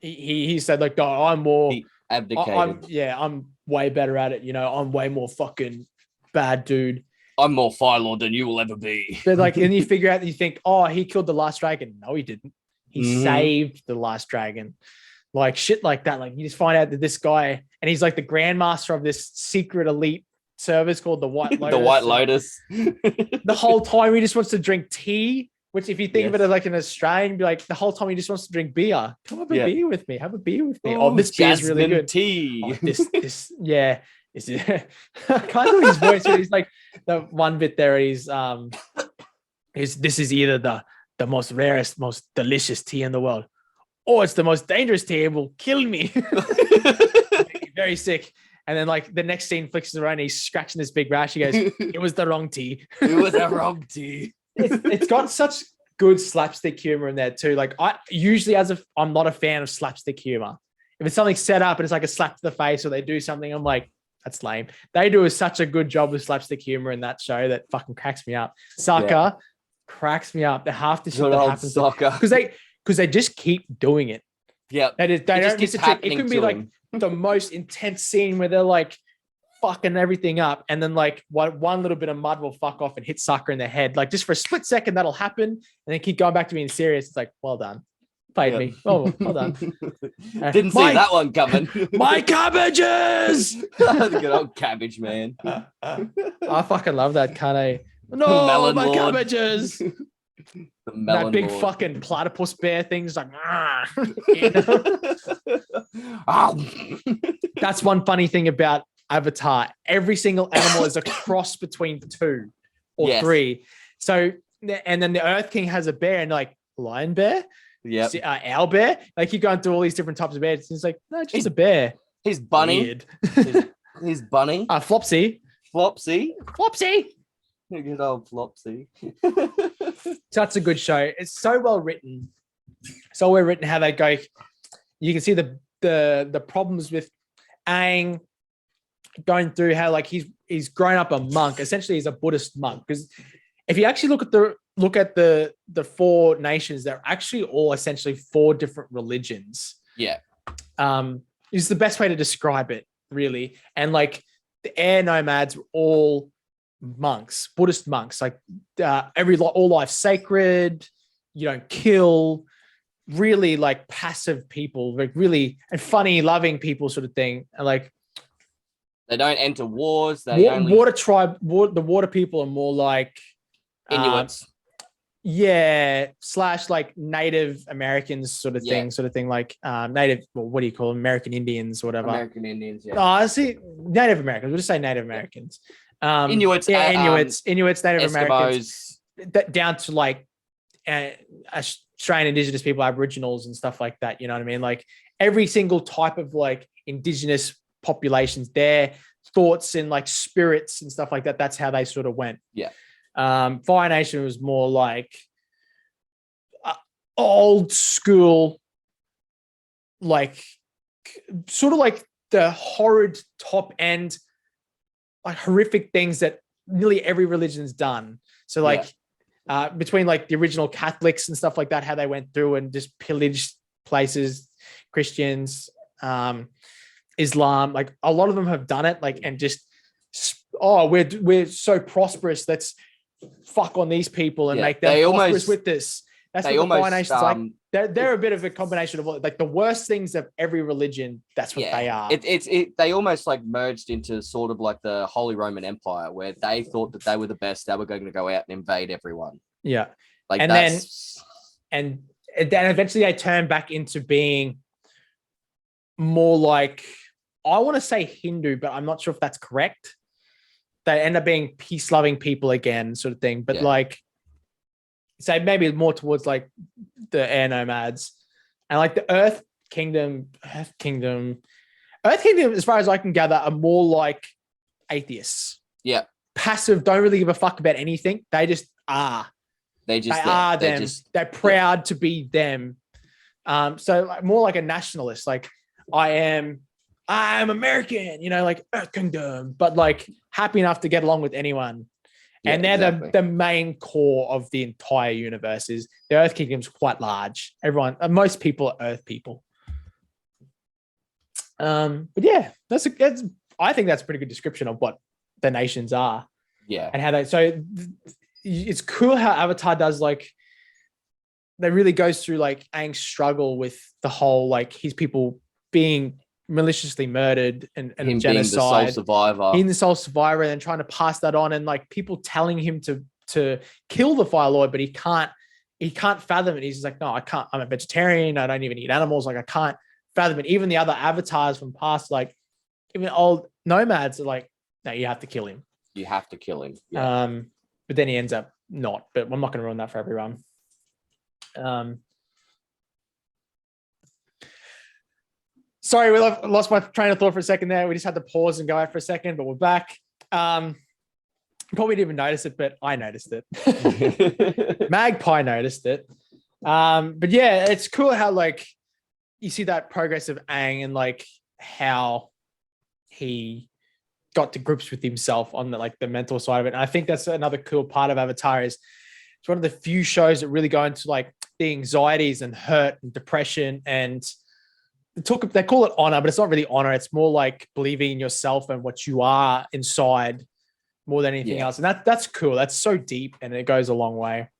He said like, "No, I'm more." He abdicated. I'm way better at it. You know, I'm way more fucking bad dude. I'm more Fire Lord than you will ever be. But like, then you figure out and you think, oh, he killed the last dragon. No, he didn't. He saved the last dragon. Like shit like that. Like you just find out that this guy, and he's like the grandmaster of this secret elite service called the White Lotus. The White Lotus. The whole time he just wants to drink tea. Which, if you think of it as like an Australian, be like the whole time he just wants to drink beer. Come have a beer with me. Have a beer with me. Oh, this beer's really good. Tea. Oh, this, yeah. I can't do his voice. But he's like the one bit there. This is either the most rarest, most delicious tea in the world, or it's the most dangerous tea. It will kill me. Very sick. And then like the next scene flicks around, and he's scratching this big rash. He goes, "It was the wrong tea. It was the wrong tea." It's got such good slapstick humor in there too. Like I'm not a fan of slapstick humor. If it's something set up and it's like a slap to the face or they do something, I'm like, that's lame. They do such a good job with slapstick humor in that show that fucking cracks me up. Soccer cracks me up. The half the shit that happens soccer because they just keep doing it. Yeah, they don't miss a trick. It could be like the most intense scene where they're like fucking everything up, and then like one little bit of mud will fuck off and hit soccer in the head, like just for a split second that'll happen, and then keep going back to being serious. It's like, well done, Paid Yeah. me. Oh, well done. Didn't see that one coming. My cabbages. Good old cabbage man. I fucking love that, can't I? No, Melon my Lord. cabbages. The That melon big lord. fucking platypus bear thing's like, you know? Ow. That's one funny thing about Avatar. Every single animal is a cross between 2 or Yes. 3. So, and then the Earth King has a bear and like lion bear, Yep. owl bear. Like you're going through all these different types of bears. It's like, no, just a bear. His bunny. Weird. His bunny. Flopsy. Flopsy. Flopsy. Good old Flopsy. Such a good show. It's so well written. So well written how they go. You can see the problems with Aang going through how like he's grown up a monk. Essentially, he's a Buddhist monk. Because if you actually look at the 4 nations, they're actually all essentially 4 different religions. Yeah. Is the best way to describe it, really. And like the air nomads were all monks, Buddhist monks. Like all life sacred. You don't kill. Really like passive people, like really and funny, loving people, sort of thing. And like they don't enter wars. They the water people are more like Inuits. / like Native Americans sort of thing, like Native, well, what do you call them? American Indians or whatever. American Indians, yeah. Oh, I see. Native Americans. We'll just say Native Americans. Inuits. Inuits, Native Eskimos. Americans. Down to like Australian Indigenous people, Aboriginals and stuff like that. You know what I mean? Like every single type of like Indigenous populations, their thoughts and like spirits and stuff like that. That's how they sort of went. Yeah. Fire Nation was more like old school, like sort of like the horrid top end, like horrific things that nearly every religion's done. So like between like the original Catholics and stuff like that, how they went through and just pillaged places, Christians, Islam, like a lot of them have done it, like, and just, oh, we're so prosperous, let's fuck on these people and make them prosperous with this. That's what the Fire Nation's like. They're a bit of a combination of like the worst things of every religion. That's what they are. They almost like merged into sort of like the Holy Roman Empire, where they thought that they were the best. They were going to go out and invade everyone. Yeah, like and then eventually they turned back into being more like, I want to say Hindu, but I'm not sure if that's correct. They end up being peace-loving people again, sort of thing. But like, say maybe more towards like the air nomads and like the Earth Kingdom, as far as I can gather, are more like atheists. Yeah. Passive, don't really give a fuck about anything. They just are. They are them. They're proud to be them. So like, more like a nationalist, like I am American, you know, like Earth Kingdom, but like happy enough to get along with anyone. And they're the main core of the entire universe. Is the Earth Kingdom's quite large. Most people are Earth people. But yeah, I think that's a pretty good description of what the nations are. Yeah. And how it's cool how Avatar does, like, they really goes through like Aang's struggle with the whole, like, his people being maliciously murdered and genocide. Being the sole survivor. Being the sole survivor and then trying to pass that on, and like people telling him to kill the Fire Lord, but he can't fathom it. He's just like, no, I can't. I'm a vegetarian. I don't even eat animals. Like, I can't fathom it. Even the other avatars from past, like even old nomads, are like, no, you have to kill him. You have to kill him. Yeah. But then he ends up not. But I'm not going to ruin that for everyone. Sorry, we lost my train of thought for a second there. We just had to pause and go out for a second, but we're back. Probably didn't even notice it, but I noticed it. Magpie noticed it. But yeah, it's cool how like you see that progress of Aang and like how he got to grips with himself on the mental side of it. And I think that's another cool part of Avatar. Is it's one of the few shows that really go into like the anxieties and hurt and depression, and they call it honor, but it's not really honor. It's more like believing in yourself and what you are inside more than anything else. And that's cool. That's so deep, and it goes a long way.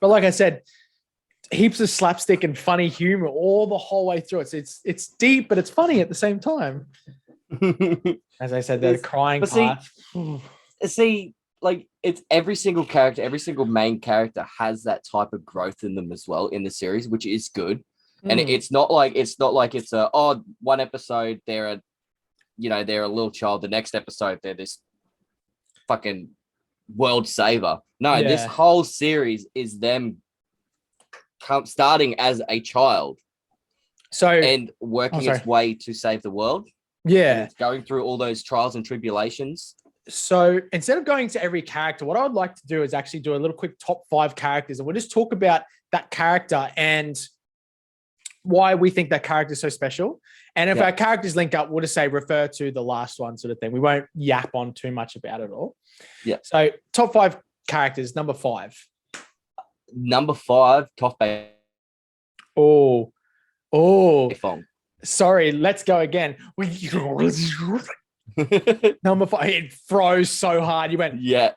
But like I said, heaps of slapstick and funny humor all the whole way through. It's deep, but it's funny at the same time. As I said, the crying but part. See, like it's every single character, every single main character has that type of growth in them as well in the series, which is good. And it's not like it's a one episode they're a little child, the next episode they're this fucking world saver. No, this whole series is them starting as a child, and working its way to save the world. Yeah, it's going through all those trials and tribulations. So instead of going to every character, what I would like to do is actually do a little quick top 5 characters, and we'll just talk about that character and why we think that character is so special. And if our characters link up, we'll just say refer to the last one, sort of thing. We won't yap on too much about it all. Yeah. So top 5 characters. Number 5. Number 5, Toph. Oh. Fong. Sorry, let's go again. Number 5. It froze so hard. You went, yeah,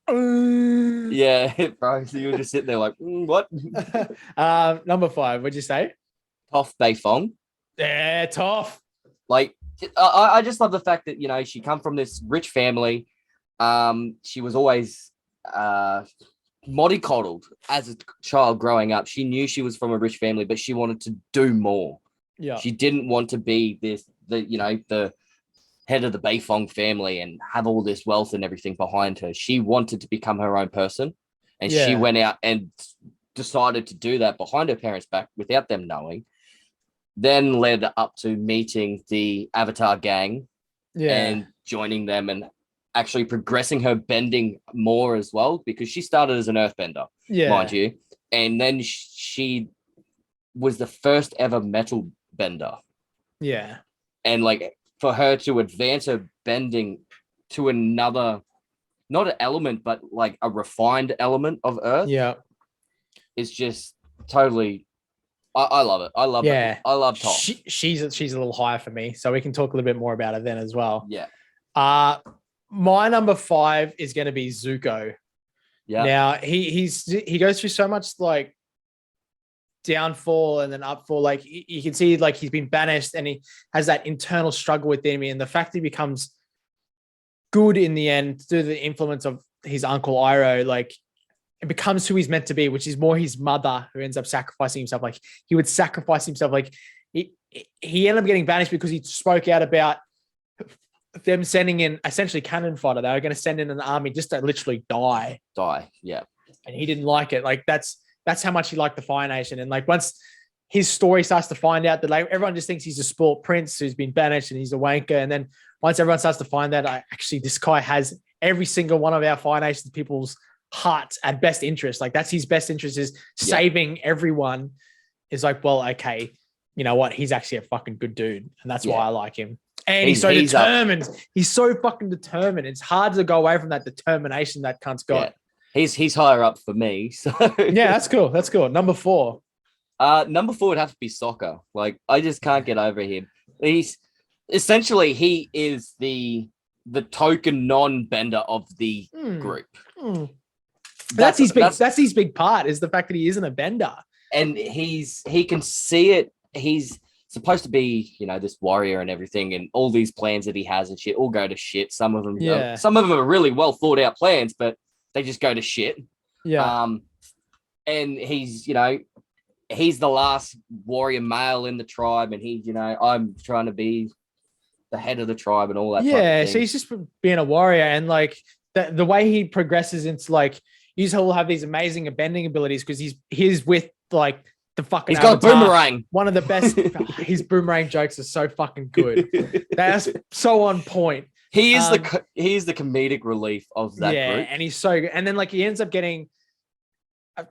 it froze. You were just sitting there like, what? Number 5. What'd you say? Toph Beifong. Yeah, Toph. Like, I just love the fact that she come from this rich family. She was always mollycoddled as a child growing up. She knew she was from a rich family, but she wanted to do more. Yeah, she didn't want to be the head of the Beifong family and have all this wealth and everything behind her. She wanted to become her own person, and she went out and decided to do that behind her parents' back without them knowing. Then led up to meeting the Avatar gang and joining them and actually progressing her bending more as well, because she started as an Earthbender, mind you. And then she was the first ever metal bender. Yeah. And like for her to advance her bending to another, not an element, but like a refined element of Earth. Yeah. It's just totally... I love it. I love it. I love Toph. She's a little higher for me, so we can talk a little bit more about it then as well. Yeah. My number 5 is going to be Zuko. Yeah. Now he goes through so much like downfall and then upfall. Like you can see, like he's been banished and he has that internal struggle within him, and the fact he becomes good in the end through the influence of his Uncle Iro, like it becomes who he's meant to be, which is more his mother who ends up sacrificing himself. Like he would sacrifice himself. Like he ended up getting banished because he spoke out about them sending in essentially cannon fodder. They were going to send in an army just to literally die. Yeah. And he didn't like it. Like that's how much he liked the Fire Nation. And like once his story starts to find out that like everyone just thinks he's a spoilt prince who's been banished and he's a wanker. And then once everyone starts to find that actually this guy has every single one of our Fire Nation people's hearts at best interest. Like that's his best interest is saving everyone. Is like, well, okay, you know what? He's actually a fucking good dude. And that's why I like him. And he's so determined. He's so fucking determined. It's hard to go away from that determination that cunt's got. Yeah. He's higher up for me. So yeah, that's cool. That's cool. Number 4. Number 4 would have to be Sokka. Like I just can't get over him. He is the token non-bender of the group. That's his big part, is the fact that he isn't a bender. And he can see it. He's supposed to be, this warrior and everything, and all these plans that he has and shit all go to shit. Some of them are really well thought out plans, but they just go to shit. Yeah. And he's the last warrior male in the tribe, and I'm trying to be the head of the tribe and all that. Yeah. So he's just being a warrior, and like the way he progresses into like, you will have these amazing bending abilities because he's with like the fucking. He's got a boomerang. One of the best. His boomerang jokes are so fucking good. That's so on point. He is the comedic relief of that group. And he's so good. And then like he ends up getting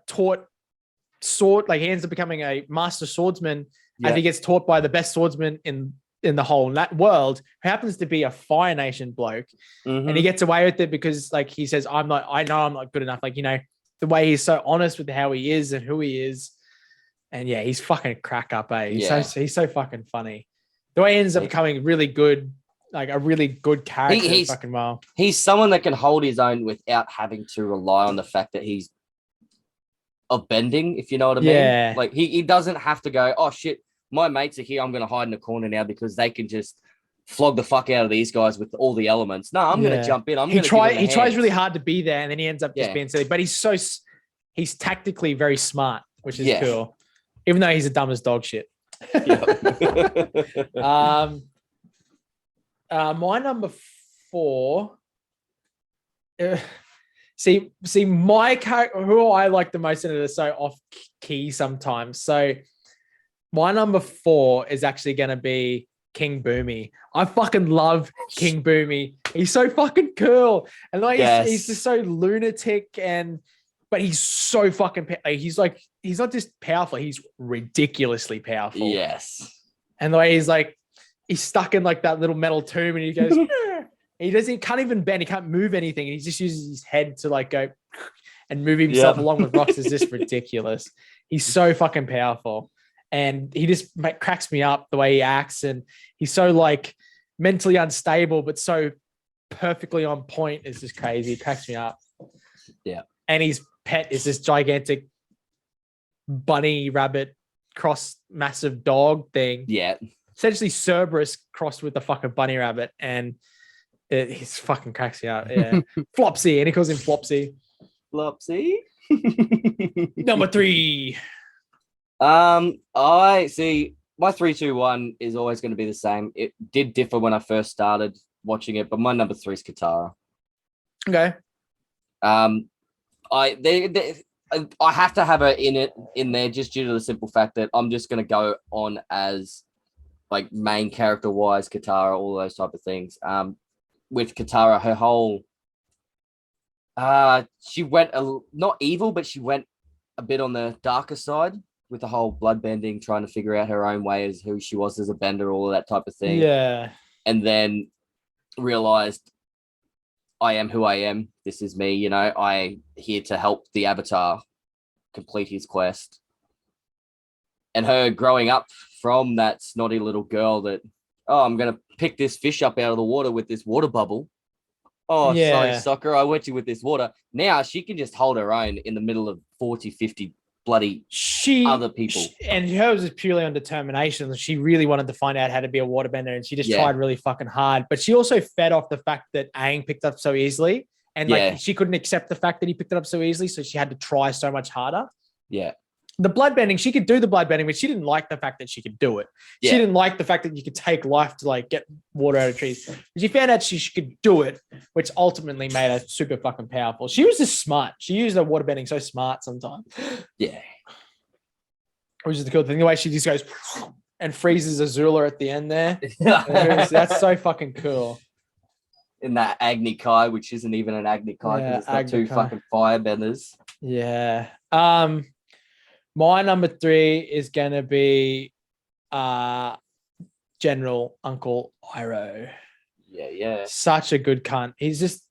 taught sword. Like he ends up becoming a master swordsman, and he gets taught by the best swordsman in the whole world, who happens to be a Fire Nation bloke. And he gets away with it because like he says, I know I'm not good enough. Like, the way he's so honest with how he is and who he is. And yeah, he's fucking crack up, eh? He's so fucking funny. The way he ends up becoming really good, like a really good character. He's someone that can hold his own without having to rely on the fact that he's of bending, if you know what I Yeah. mean. Like he doesn't have to go, oh shit, my mates are here, I'm gonna hide in the corner now because they can just flog the fuck out of these guys with all the elements. No, I'm gonna jump in. He tries really hard to be there, and then he ends up just being silly. But he's tactically very smart, which is cool. Even though he's the dumbest dog shit. My number 4. See, my character, who I like the most, and it is so off key sometimes. So my number 4 is actually going to be King Boomi. I fucking love King Boomi. He's so fucking cool, and like he's just so lunatic, but he's so fucking. He's not just powerful; he's ridiculously powerful. Yes, and the way he's stuck in like that little metal tomb, and he goes. He can't even bend. He can't move anything. He just uses his head to like go and move himself along with rocks. It's just ridiculous. He's so fucking powerful. And he just cracks me up the way he acts. And he's so like mentally unstable, but so perfectly on point. It's just crazy. It cracks me up. Yeah. And his pet is this gigantic bunny rabbit cross massive dog thing. Yeah. Essentially Cerberus crossed with the fucking bunny rabbit. And he's fucking cracks me up. Yeah. Flopsy. And he calls him Flopsy. Flopsy. Number 3. I see my 3, 2, 1 is always going to be the same. It did differ when I first started watching it, but my number 3 is Katara. Okay. I have to have her in there just due to the simple fact that I'm just going to go on as like main character wise, Katara, all those type of things. With Katara, her whole she went not evil, but she went a bit on the darker side with the whole bloodbending, trying to figure out her own way as who she was as a bender, all of that type of thing. Yeah. And then realized I am who I am. This is me, I here to help the Avatar complete his quest. And her growing up from that snotty little girl that, I'm going to pick this fish up out of the water with this water bubble. Oh, sorry, soccer. I wet you with this water. Now she can just hold her own in the middle of 40, 50 bloody other people. And hers is purely on determination. She really wanted to find out how to be a waterbender, and she just tried really fucking hard. But she also fed off the fact that Aang picked up so easily. And she couldn't accept the fact that he picked it up so easily. So she had to try so much harder. Yeah. The bloodbending, she could do the bloodbending, but she didn't like the fact that she could do it. She didn't like the fact that you could take life to like get water out of trees. But she found out she could do it, which ultimately made her super fucking powerful. She was just smart. She used her waterbending so smart sometimes. Yeah. Which is the cool thing. The way she just goes and freezes Azula at the end there. That's so fucking cool. In that Agni Kai, which isn't even an Agni Kai because it's got 2 fucking firebenders. Yeah. My number 3 is going to be General Uncle Iro. Yeah. Such a good cunt. He's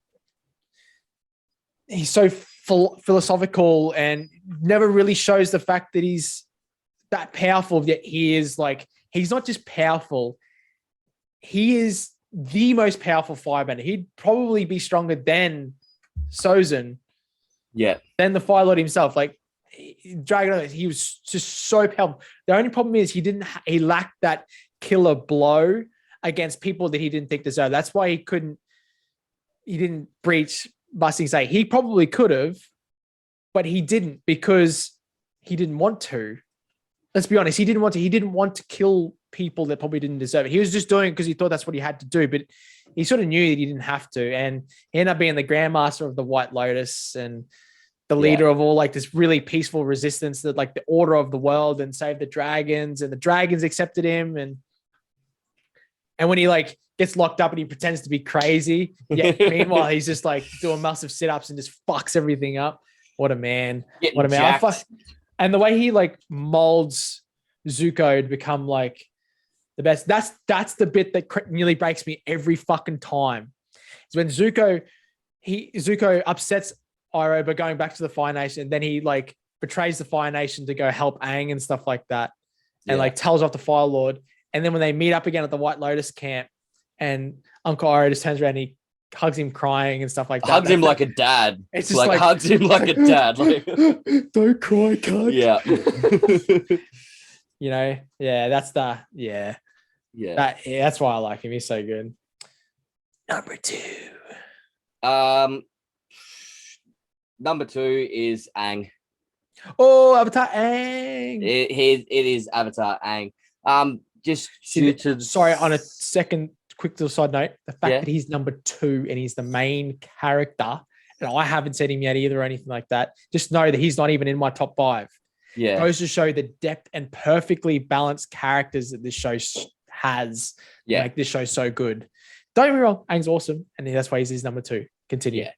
so philosophical and never really shows the fact that he's that powerful, yet he is like, he's not just powerful. He is the most powerful firebender. He'd probably be stronger than Sozin. Yeah. Than the Fire Lord himself. Like, Dragon, he was just so powerful. The only problem is he lacked that killer blow against people that he didn't think deserved. That's why he didn't breach Busting Say. He probably could have, but he didn't because he didn't want to. Let's be honest. He didn't want to kill people that probably didn't deserve it. He was just doing it because he thought that's what he had to do, but he sort of knew that he didn't have to. And he ended up being the Grandmaster of the White Lotus and the leader of all like this really peaceful resistance, that like the order of the world, and saved the dragons, and the dragons accepted him. And when he like gets locked up and he pretends to be crazy, meanwhile he's just like doing massive sit-ups and just fucks everything up. What a man. What a man. And the way he like molds Zuko to become like the best. That's the bit that nearly breaks me every fucking time. Is when Zuko upsets Iro by going back to the Fire Nation, and then he like betrays the Fire Nation to go help Aang and stuff like that, and like tells off the Fire Lord. And then when they meet up again at the White Lotus camp, and Uncle Iro just turns around and he hugs him crying and stuff like that. Hugs him like a dad. It's just like like hugs him like a dad. Like, don't cry, cunt. yeah. You know, that's that's why I like him. He's so good. Number 2. Number 2 is Aang. Oh, Avatar Aang. It is Avatar Aang. Just sorry, on a second quick little side note, the fact Yeah. that he's number 2 and he's the main character, and I haven't seen him yet either or anything like that. Just know that he's not even in my top 5. Yeah. Goes to show the depth and perfectly balanced characters that this show has. Yeah. Make this show so good. Don't get me wrong, Aang's awesome, and that's why he's his number 2. Continue. Yeah.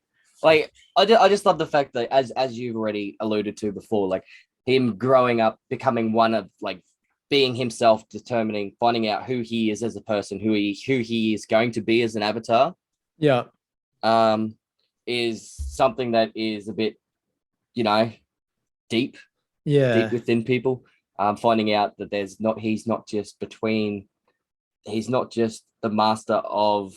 Like I just love the fact that as you've already alluded to before, like him growing up, becoming one of like being himself, determining, finding out who he is as a person, who he is going to be as an avatar. Yeah. Is something that is a bit, deep within people. Finding out that he's not just the master of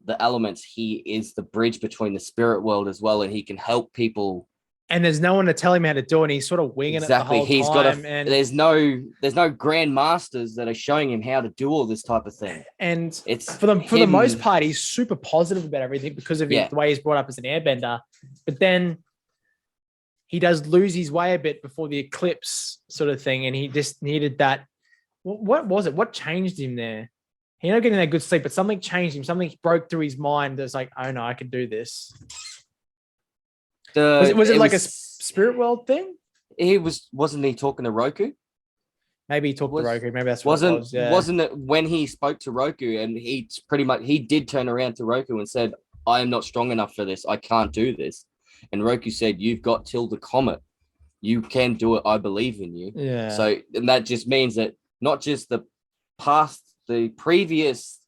the elements, he is the bridge between the spirit world as well, and he can help people. And there's no one to tell him how to do it. And he's sort of winging it the whole time. And there's no grand masters that are showing him how to do all this type of thing. And it's for the most part, he's super positive about everything because of the way he's brought up as an airbender. But then he does lose his way a bit before the eclipse sort of thing. And he just needed that. What was it? What changed him there? He ended up getting that good sleep, but something changed him. Something broke through his mind. That's like, oh no, I can do this. Was it like a spirit world thing? Wasn't he talking to Roku? Maybe he talked to Roku. Maybe that's what it was. Yeah. Wasn't it when he spoke to Roku and he did turn around to Roku and said, I am not strong enough for this. I can't do this. And Roku said, you've got till the comet. You can do it. I believe in you. Yeah. So, and that just means that not just the previous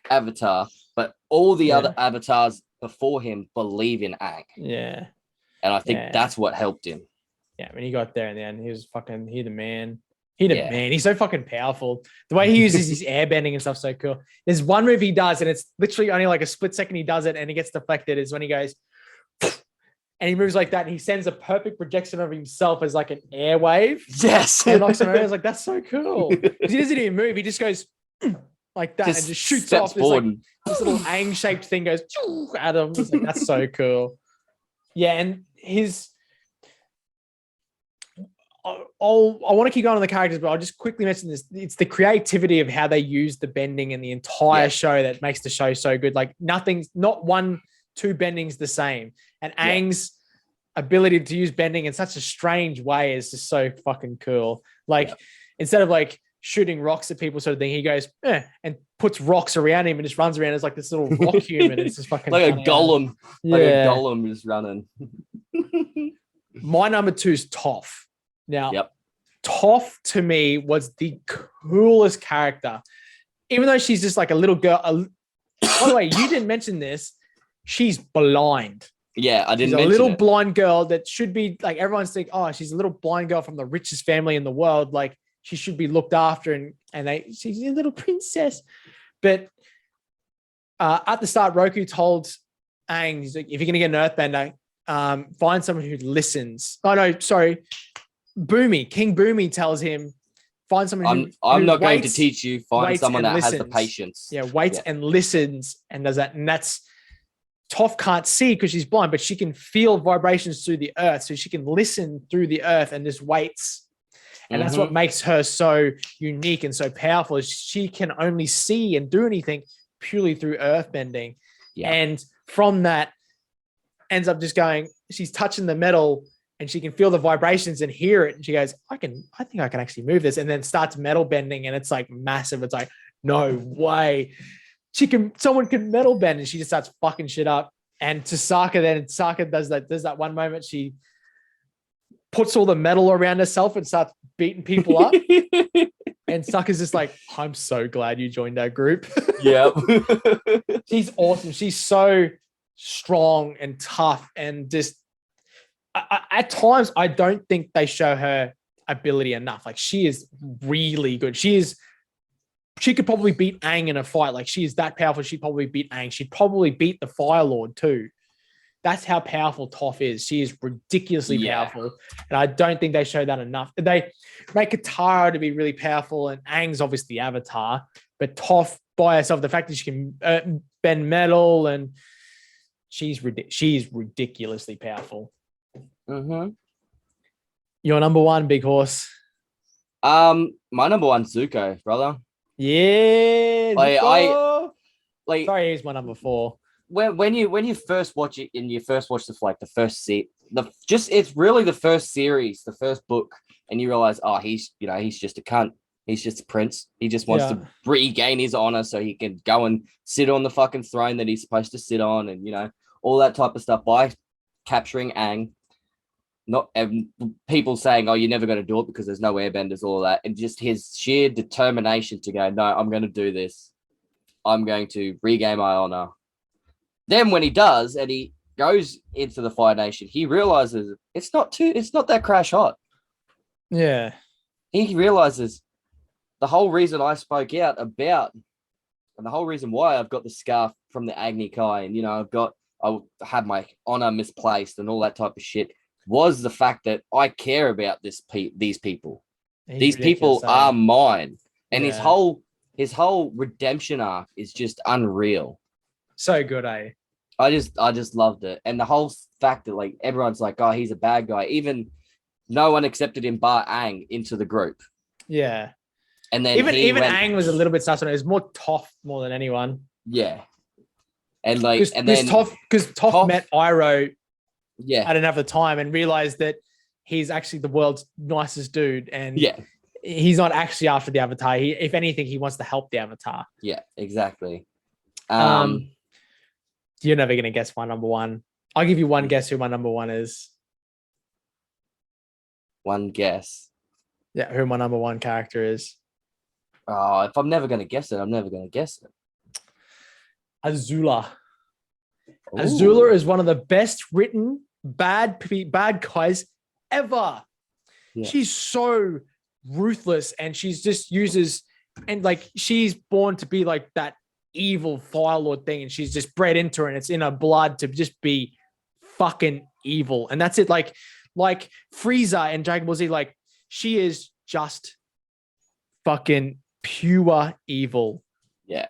avatar, but all the other avatars before him believe in Aang. Yeah. And I think that's what helped him. Yeah, when he got there in the end, he was fucking, he the man. He's so fucking powerful. The way he uses his airbending and stuff so cool. There's one move he does, and it's literally only like a split second he does it, and he gets deflected, is when he goes, and he moves like that, and he sends a perfect projection of himself as like an airwave. Yes. And knocks him over. I was like, that's so cool. Because he doesn't even move. He just goes like that and just shoots off. This little Aang-shaped thing goes at him. It's like, that's so cool. Yeah, and I want to keep going on the characters, but I'll just quickly mention this. It's the creativity of how they use the bending in the entire show that makes the show so good. Like not 2 bendings the same. And Aang's ability to use bending in such a strange way is just so fucking cool. Like instead of like shooting rocks at people sort of thing, he goes and puts rocks around him and just runs around as like this little rock human. It's just fucking like a golem. Like a golem just running. My number 2 is Toph. Now, Toph to me was the coolest character. Even though she's just like a little girl. By the way, you didn't mention this. She's blind. Yeah, I didn't mention mention a little it. blind girl that should be like, everyone's thinking, oh, she's a little blind girl from the richest family in the world. Like she should be looked after and she's a little princess. But at the start, Roku told Aang, he's like, if you're going to get an Earthbender, find someone who listens. Oh, no, sorry. King Boomi tells him, find someone who I'm not waits, going to teach you. Find someone that listens. has the patience. Yeah, waits and listens and does that. And that's, Toph can't see because she's blind, but she can feel vibrations through the earth. So she can listen through the earth and just waits. And that's what makes her so unique and so powerful, is she can only see and do anything purely through earthbending. Yeah. And from that ends up just going, she's touching the metal and she can feel the vibrations and hear it. And she goes, I think I can actually move this. And then starts metal bending and it's like massive. It's like, no way. Someone can metal bend, and she just starts fucking shit up. And to Sokka does that one moment, she puts all the metal around herself and starts beating people up. And Sokka's just like, I'm so glad you joined our group. Yeah. She's awesome. She's so strong and tough, and just at times I don't think they show her ability enough. Like she is really good. She is she could probably beat Aang in a fight. Like she is that powerful. She'd probably beat Aang. She'd probably beat the Fire Lord too. That's how powerful Toph is. She is ridiculously powerful. And I don't think they show that enough. They make Katara to be really powerful, and Aang's obviously the Avatar, but Toph by herself, the fact that she can bend metal, and she's ridiculously powerful. Mm-hmm. Your number one, Big Horse. My number one's Zuko, brother. Yeah. Like sorry, he's my number 4. When you first watch it and you first watch the first it's really the first series, the first book, and you realize, oh, he's just a cunt. He's just a prince. He just wants to regain his honor so he can go and sit on the fucking throne that he's supposed to sit on, and all that type of stuff by capturing Aang. Not people saying, oh, you're never going to do it because there's no airbenders, all that, and just his sheer determination to go, no, I'm going to do this. I'm going to regain my honor. Then when he does, and he goes into the Fire Nation, he realizes it's not that crash hot. Yeah. He realizes the whole reason I spoke out about, and the whole reason why I've got the scarf from the Agni Kai, and I had my honor misplaced and all that type of shit, was the fact that I care about these people. These people are mine, and his whole redemption arc is just unreal. So good, eh? I just loved it, and the whole fact that like everyone's like, oh, he's a bad guy. Even no one accepted him bar Aang into the group. Yeah, and then even Aang was a little bit sus on it. It was more Toph more than anyone. Yeah, and like because Toph met Iro. Yeah, at another time and realized that he's actually the world's nicest dude, and he's not actually after the Avatar. If anything, he wants to help the Avatar. Yeah, exactly. You're never gonna guess my number one. I'll give you one guess who my number one is. One guess. Yeah, who my number one character is. Oh, if I'm never gonna guess it, I'm never gonna guess it. Azula. Ooh. Azula is one of the best written bad guys ever. Yeah. She's so ruthless, and she's just uses, and like she's born to be like that evil Fire Lord thing, and she's just bred into her, and it's in her blood to just be fucking evil. And that's it. Like Frieza and Dragon Ball Z, like she is just fucking pure evil. Yeah.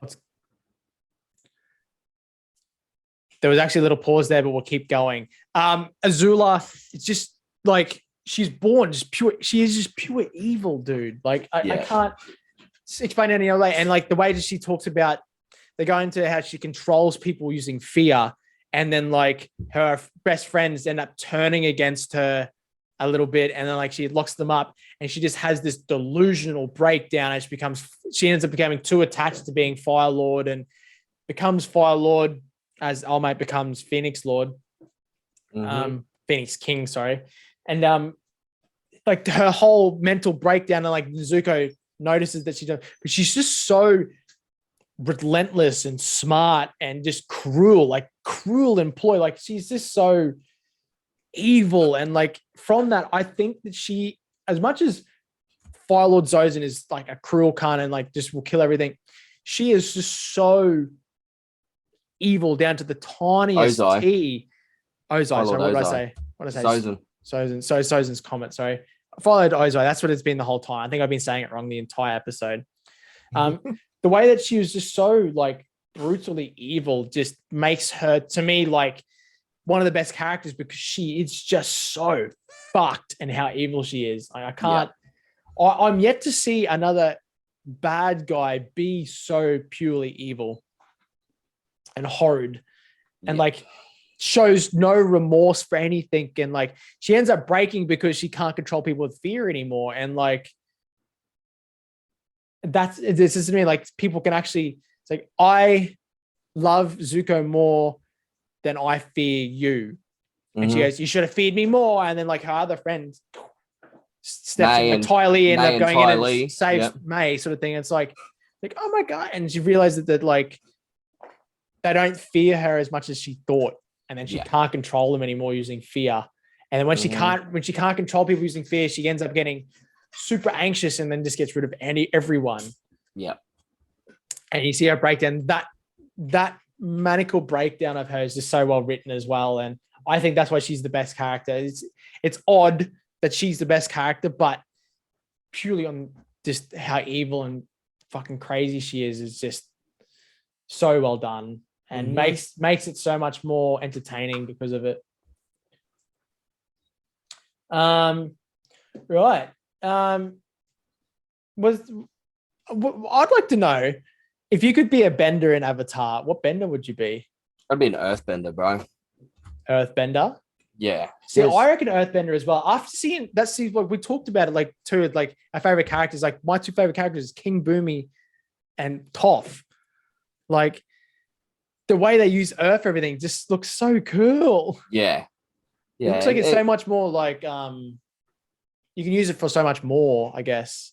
There was actually a little pause there, but we'll keep going. Azula, it's just like she's born just pure. She is just pure evil, dude. Like I can't explain it any other way. And like the way that she talks about, they go into how she controls people using fear, and then like her best friends end up turning against her a little bit, and then like she locks them up, and she just has this delusional breakdown, and she ends up becoming too attached to being Fire Lord, and becomes Fire Lord as All Might becomes Phoenix Lord, Phoenix King, sorry. And like her whole mental breakdown, and like Zuko notices that she does, but she's just so relentless and smart and just cruel employee. Like she's just so evil. And like from that, I think that she, as much as Fire Lord Zozan is like a cruel cunt and like just will kill everything, she is just so evil down to the tiniest T. Ozai. Sorry, what did I say? Zozan. Zozan's comment. Sorry, I followed Ozai. That's what it's been the whole time. I think I've been saying it wrong the entire episode. The way that she was just so like brutally evil just makes her, to me, like one of the best characters, because she is just so fucked and how evil she is. Like, I can't. Yeah. I'm yet to see another bad guy be so purely evil and horrid, and like shows no remorse for anything, and like she ends up breaking because she can't control people with fear anymore. And like this is to me, like people can actually, it's like, I love Zuko more than I fear you. And she goes, you should have feared me more. And then like her other friend steps in, like Ty Lee ended up going in and saves May, sort of thing. It's like, oh my God. And she realized that like they don't fear her as much as she thought. And then she can't control them anymore using fear. And then when she can't control people using fear, she ends up getting super anxious and then just gets rid of everyone. Yeah. and you see her breakdown. That maniacal breakdown of hers is so well written as well, and I think that's why she's the best character. It's odd that she's the best character, but purely on just how evil and fucking crazy she is just so well done, and makes it so much more entertaining because of it. Right. I'd like to know if you could be a bender in Avatar, what bender would you be? I'd be an Earthbender, bro. Earthbender? Yeah. See, I reckon Earthbender as well. After seeing that, see, like we talked about it, like two, like our favorite characters. Like my two favorite characters is King Boomi and Toph. Like the way they use Earth, everything just looks so cool. Yeah. It looks like it's so much more like you can use it for so much more, I guess.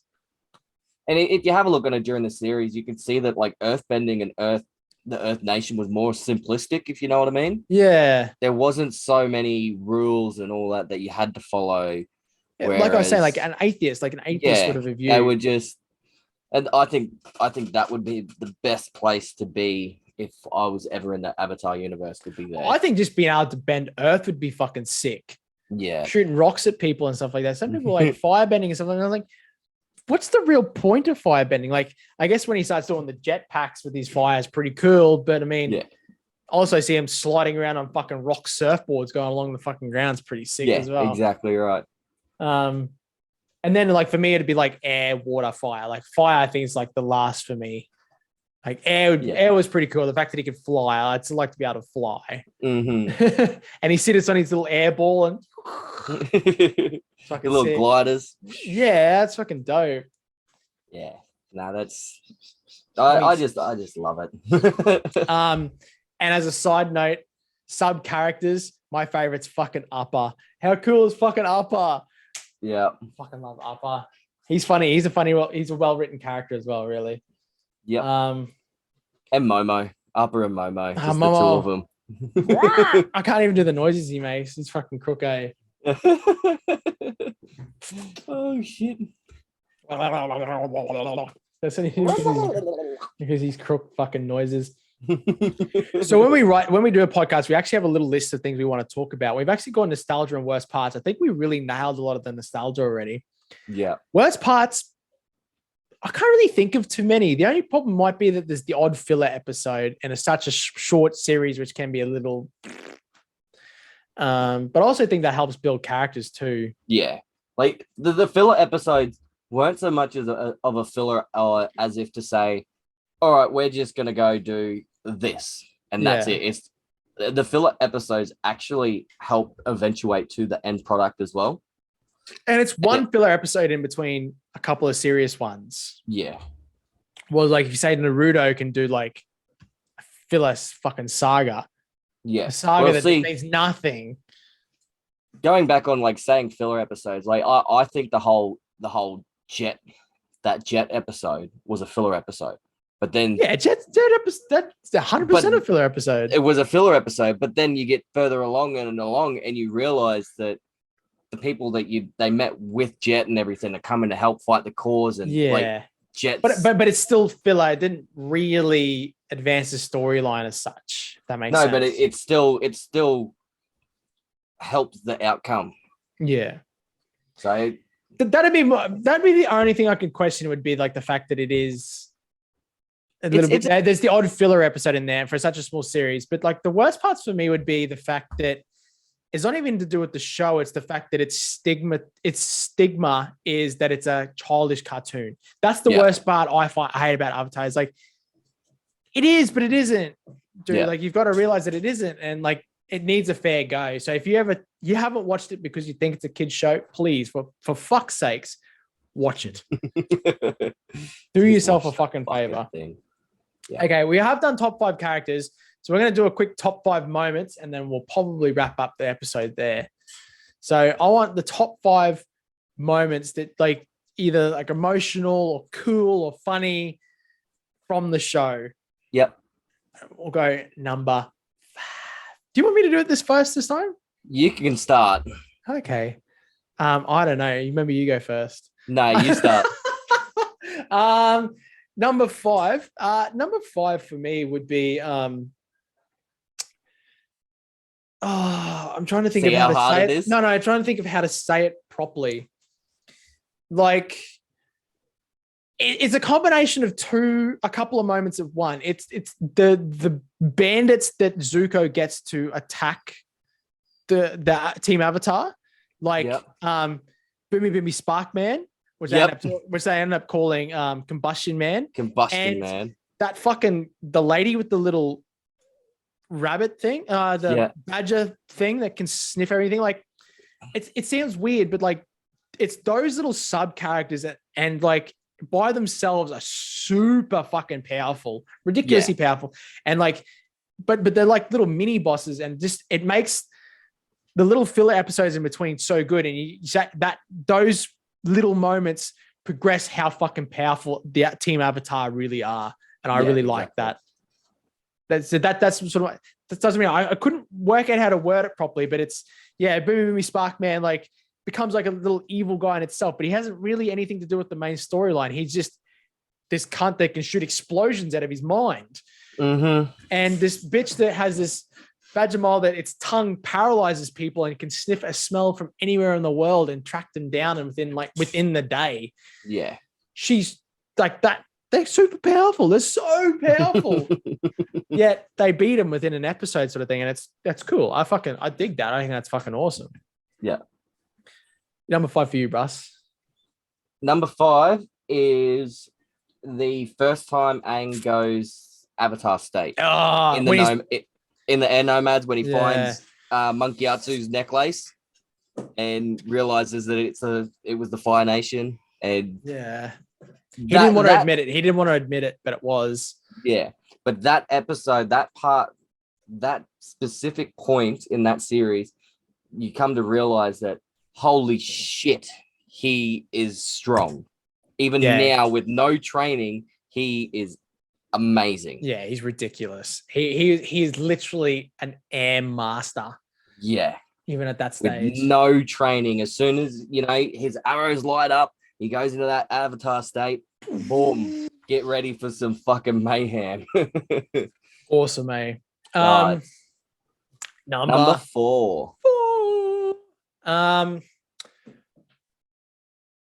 And if you have a look at it during the series, you can see that like earthbending and the Earth Nation was more simplistic, if you know what I mean. Yeah. There wasn't so many rules and all that you had to follow. Yeah, like I was saying, like an atheist would have a view. They would just, and I think that would be the best place to be if I was ever in the Avatar universe, would be there. I think just being able to bend Earth would be fucking sick. Yeah. Shooting rocks at people and stuff like that. Some people like firebending and stuff like that. I'm like, what's the real point of firebending? Like, I guess when he starts doing the jetpacks with his fires, pretty cool. But I mean, also see him sliding around on fucking rock surfboards going along the fucking ground's pretty sick as well. Exactly right. And then like for me, it'd be like air, water, fire. Like fire, I think is like the last for me. Like air was pretty cool. The fact that he could fly, I'd still like to be able to fly. Mm-hmm. And he sits on his little air ball and fucking little gliders. Yeah, that's fucking dope. Yeah, no, that's I just love it. And as a side note, sub characters, my favorite's fucking Upper. How cool is fucking Upper? Yeah, I fucking love Upper. He's funny. He's a well-written character as well, really. Yeah. And Momo, Upper and Momo, just Momo. the two of them. I can't even do the noises he makes. He's fucking crook, eh? Oh shit! That's because he's crook fucking noises. So when we do a podcast, we actually have a little list of things we want to talk about. We've actually got nostalgia and worst parts. I think we really nailed a lot of the nostalgia already. Yeah. Worst parts, I can't really think of too many. The only problem might be that there's the odd filler episode and it's such a short series, which can be a little. But I also think that helps build characters too. Yeah, like the filler episodes weren't so much as of a filler as if to say, all right, we're just gonna go do this and that's it. It's the filler episodes actually help eventuate to the end product as well. And it's one filler episode in between a couple of serious ones. Yeah. Well, like if you say Naruto can do like a filler fucking saga. Yeah. A saga means nothing. Going back on like saying filler episodes, like I think the whole jet episode was a filler episode. But then jet episode, that's 100% a filler episode. It was a filler episode, but then you get further along and you realize that the people that they met with Jet and everything are coming to help fight the cause and like Jet. But it's still filler. It didn't really advance the storyline as such. If that makes sense. No, but it still helped the outcome. Yeah. So that'd be the only thing I could question would be like the fact that it is a little bit. There's the odd filler episode in there for such a small series, but like the worst parts for me would be the fact that. It's not even to do with the show. It's the fact that its stigma is that it's a childish cartoon. That's the worst part I hate about Avatar. It's like, it is, but it isn't. Dude, like you've got to realize that it isn't. And like, it needs a fair go. So if you haven't watched it because you think it's a kid's show, please, for fuck's sakes, watch it. Do yourself a fucking favor. Yeah. Okay, we have done top 5 characters. So we're going to do a quick top 5 moments and then we'll probably wrap up the episode there. So I want the top 5 moments that like either like emotional or cool or funny from the show. Yep. We'll go number 5. Do you want me to do it this time? You can start. Okay. I don't know. Maybe you go first. No, you start. Number five. Number five for me would be I'm trying to think See of how how to hard say it it. is? No, I'm trying to think of how to say it properly. Like it's a combination of a couple of moments of one. It's the bandits that Zuko gets to attack the team Avatar, like Boomy Boomy Spark Man, which they end up calling Combustion Man. Combustion Man. That the lady with the little rabbit thing, the badger thing that can sniff everything. Like it sounds weird, but like it's those little sub characters and like by themselves are super fucking powerful, ridiculously powerful. And like, but they're like little mini bosses, and just it makes the little filler episodes in between so good. And you say that those little moments progress how fucking powerful the team Avatar really are. And I really like that. That's sort of, that doesn't mean I couldn't work out how to word it properly, but it's Boomy Boomy Spark Man like becomes like a little evil guy in itself, but he hasn't really anything to do with the main storyline. He's just this cunt that can shoot explosions out of his mind. Mm-hmm. And this bitch that has this Badgermole that its tongue paralyzes people and can sniff a smell from anywhere in the world and track them down and within the day. Yeah. She's like that. They're super powerful. They're so powerful. Yet they beat him within an episode sort of thing. And that's cool. I dig that. I think that's fucking awesome. Yeah. Number 5 for you, Russ. Number 5 is the first time Aang goes Avatar state. In the Air Nomads, when he finds Monkey Atsu's necklace and realizes that it was the Fire Nation. And he didn't want to admit it. He didn't want to admit it, but it was. Yeah. But that episode, that part, that specific point in that series, you come to realize that, holy shit, he is strong. Even now, with no training, he is amazing. Yeah, he's ridiculous. He is literally an air master. Yeah. Even at that stage. With no training. As soon as, his arrows light up, he goes into that Avatar state. Boom. Get ready for some fucking mayhem. Awesome, eh? Number 4.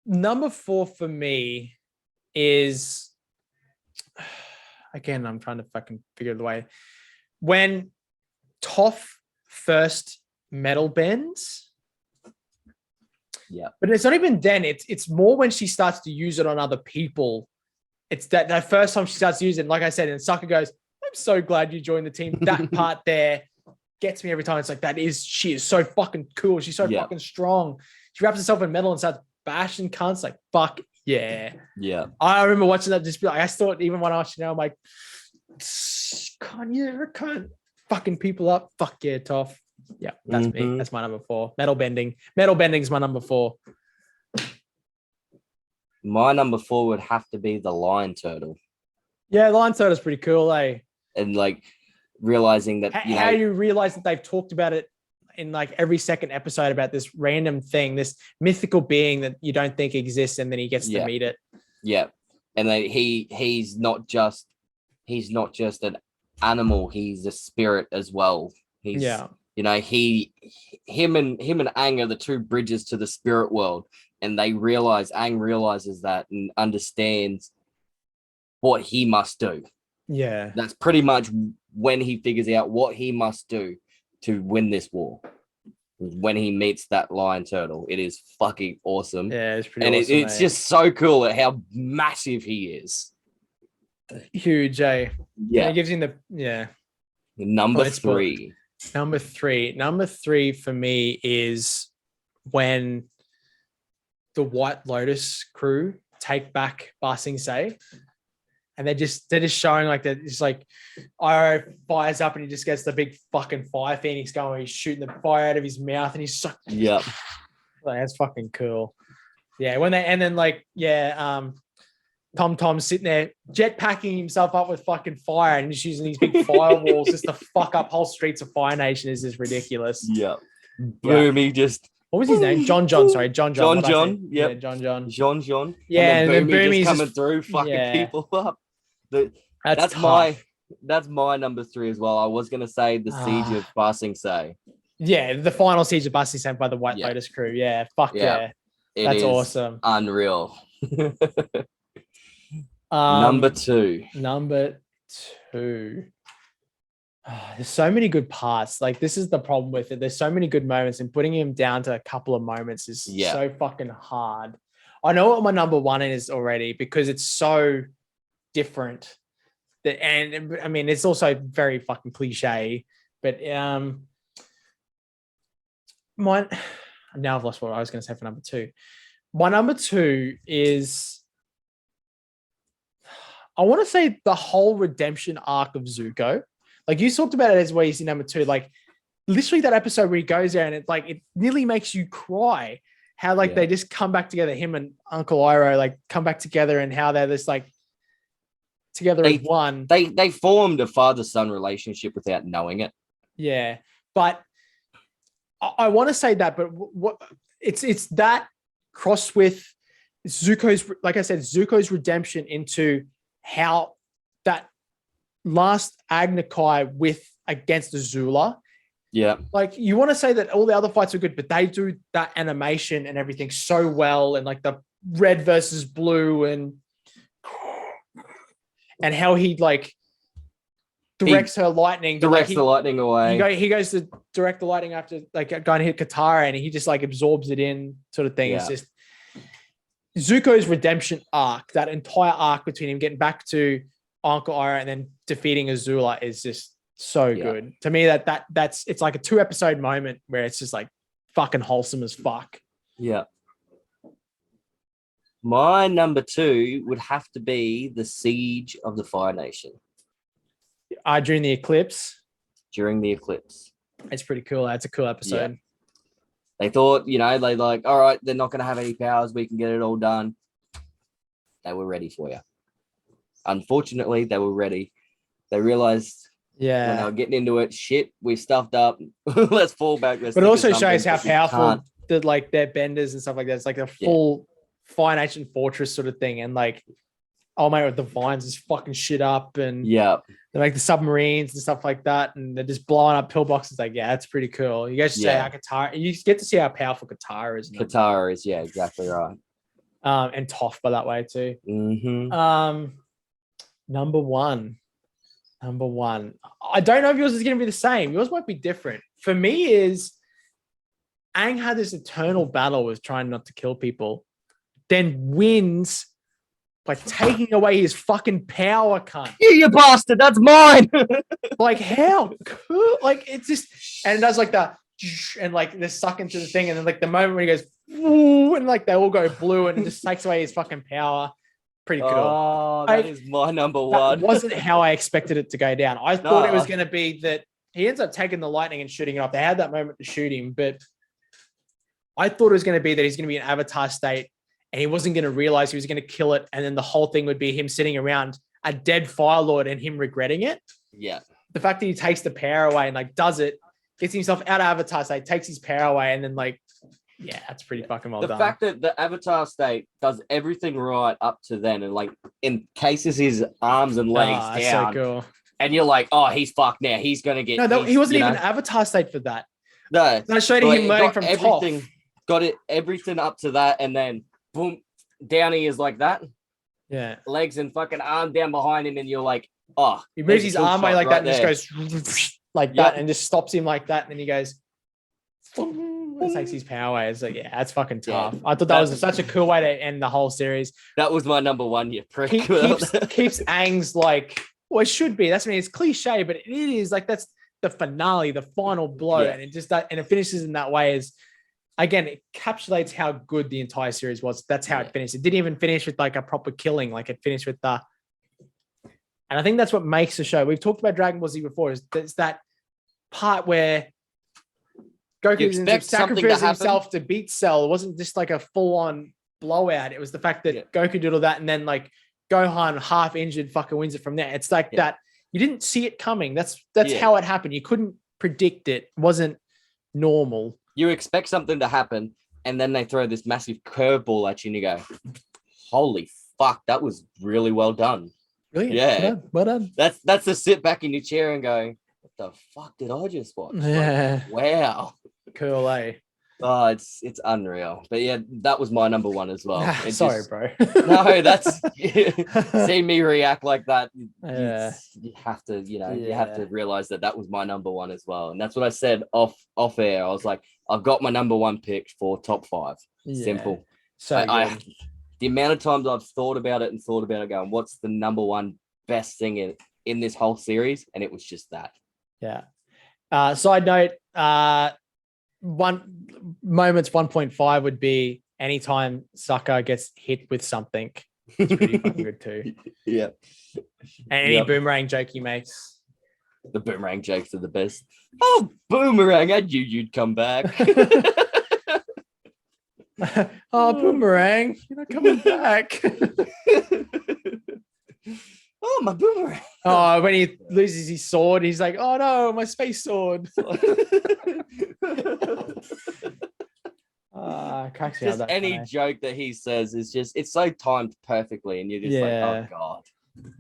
Number 4 for me is, again, I'm trying to fucking figure the way. When Toph first metal bends. Yeah. But it's not even then. It's more when she starts to use it on other people. It's that first time she starts to use it. Like I said, and Sokka goes, I'm so glad you joined the team. That part there gets me every time. It's like, she is so fucking cool. She's so fucking strong. She wraps herself in metal and starts bashing cunts. Like, fuck yeah. Yeah. I remember watching that, just be like, I thought even when I watched it now, I'm like, can't fucking people up. Fuck yeah, Toph. Yeah, that's me. That's my number 4. Metal bending. Metal bending is my number 4. My number 4 would have to be the lion turtle. Yeah, lion turtle's pretty cool, eh? And like realizing that how you realize that they've talked about it in like every second episode about this random thing, this mythical being that you don't think exists, and then he gets to meet it. Yeah. And then he's not just an animal, he's a spirit as well. He's him and Aang are the two bridges to the spirit world, and Aang realizes that and understands what he must do. Yeah. That's pretty much when he figures out what he must do to win this war. When he meets that lion turtle, it is fucking awesome. Yeah, it's pretty and awesome. It's just so cool at how massive he is. Huge, eh? Yeah. It gives him Number 3. Number three for me is when the White Lotus crew take back Ba Sing Se, and they're just showing like that. It's like Iro fires up and he just gets the big fucking fire phoenix going. He's shooting the fire out of his mouth and he's like, that's fucking cool. Yeah, Tom Tom's sitting there jetpacking himself up with fucking fire and just using these big firewalls just to fuck up whole streets of Fire Nation is just ridiculous. Yeah. Boomy just... What was his name? John. Sorry, John. John. Yeah, John. John. Yeah, And then Boomy just coming through fucking people up. That's tough. that's my number 3 as well. I was gonna say the Siege of Ba Sing Se. Yeah, the final siege of Ba Sing Se by the White Yeah. Lotus crew. Yeah, fuck Yeah. yeah. It That's is awesome. unreal. Number 2. Number 2. There's so many good parts. Like, this is the problem with it. There's so many good moments, and putting him down to a couple of moments is so fucking hard. I know what my number 1 is already because it's so different. And I mean, it's also very fucking cliche. But now I've lost what I was going to say for number 2. My number 2 is, I want to say, the whole redemption arc of Zuko. Like, you talked about it as well, you see number 2, like literally that episode where he goes there and it nearly makes you cry. How they just come back together, him and Uncle Iro, like come back together, and how they're just like together as one. They formed a father-son relationship without knowing it. Yeah, but I want to say that, but what it's that crossed with Zuko's, like I said, Zuko's redemption into how that last Agni-Kai against Azula. Yeah. Like, you want to say that all the other fights are good, but they do that animation and everything so well, and like the red versus blue and how he like directs her lightning. Directs the lightning away. He goes to direct the lightning after like going to hit Katara, and he just like absorbs it in, sort of thing. Yeah. It's just Zuko's redemption arc, that entire arc between him getting back to Uncle Iro and then defeating Azula is just so good. To me, that's it's like a 2-episode moment where it's just like fucking wholesome as fuck. Yeah. My number 2 would have to be the Siege of the Fire Nation. During the eclipse. During the eclipse. It's pretty cool. That's a cool episode. Yeah. They thought, they like, all right, they're not going to have any powers. We can get it all done. They were ready for you. Unfortunately, they were ready. They realized when they were getting into it, shit, we stuffed up. Let's fall back. But it also shows how powerful their benders and stuff like that. It's like a full Fire Nation fortress sort of thing. And like, oh my God, the vines just fucking shit up, and they make the submarines and stuff like that, and they're just blowing up pillboxes. Like, yeah, that's pretty cool. You guys say how Katara, you get to see how powerful Katara is. Katara is, yeah, exactly right. And Toph by that way too. Mm-hmm. Number one. I don't know if yours is going to be the same. Yours might be different. For me, is Aang had this eternal battle with trying not to kill people, then wins by taking away his fucking power, cunt. You bastard, that's mine. Like, how cool? Like, it's just, and it does like the, and like they're stuck into the thing, and then like the moment when he goes, ooh, and like they all go blue, and it just takes away his fucking power. Pretty cool. Oh, that is my number 1. That wasn't how I expected it to go down. I thought it was going to be that he ends up taking the lightning and shooting it off. They had that moment to shoot him, but I thought it was going to be that he's going to be in Avatar state, and he wasn't going to realize he was going to kill it, and then the whole thing would be him sitting around a dead Fire Lord and him regretting it. Yeah. The fact that he takes the power away and like does it, gets himself out of Avatar state, takes his power away, and then like, yeah, that's pretty fucking well done. The fact that the Avatar state does everything right up to then, and like encases his arms and legs down. So cool. And you're like, oh, he's fucked now. He's gonna get. No, he wasn't even Avatar state for that. No, I showed him learning from everything. Toph. Got it, everything up to that, and then boom, down he is like that. Yeah, legs and fucking arm down behind him, and you're like, oh, he moves his arm away like that, and just goes like that, and just stops him like that, and then he goes. It takes his power away. It's like, yeah, that's fucking tough. I thought that was such a cool way to end the whole series. That was my number 1. You prick. Keeps Aang's like, well, it should be. That's, I mean, it's cliche, but it is like, that's the finale, the final blow, and it just and it finishes in that way. Is again, it encapsulates how good the entire series was. That's how it finished. It didn't even finish with like a proper killing. Like, it finished with and I think that's what makes the show. We've talked about Dragon Ball Z before. Is that part where Goku sacrificed himself to beat Cell. It wasn't just like a full-on blowout. It was the fact that Goku did all that, and then like Gohan, half injured, fucking wins it from there. It's like that. You didn't see it coming. That's how it happened. You couldn't predict it. It wasn't normal. You expect something to happen, and then they throw this massive curveball at you, and you go, holy fuck, that was really well done. Brilliant. Yeah. Well done. That's the sit back in your chair and go, what the fuck did I just watch? Yeah. Like, wow. Cool, eh? Oh, it's unreal. But yeah, that was my number one as well. It Sorry, just- bro. No, that's seeing me react like that. Yeah. You have to, you have Yeah. to realize that was my number one as well. And that's what I said off air. I was like, I've got my number one pick for top 5. Yeah. Simple. So I good. the amount of times I've thought about it, going, what's the number one best thing in this whole series? And it was just that. Yeah. Side note, moments 1.5 would be anytime Zuko gets hit with something. It's pretty fucking good too. Yeah. And any boomerang joke he makes. The boomerang jokes are the best. Oh, boomerang! I knew you'd come back. Oh, boomerang, you're not coming back. Oh, my boomerang! Oh, when he loses his sword, he's like, "Oh no, my space sword." Cracks me up. Just That any funny. joke that he says is it's so timed perfectly, and you're just like, oh god.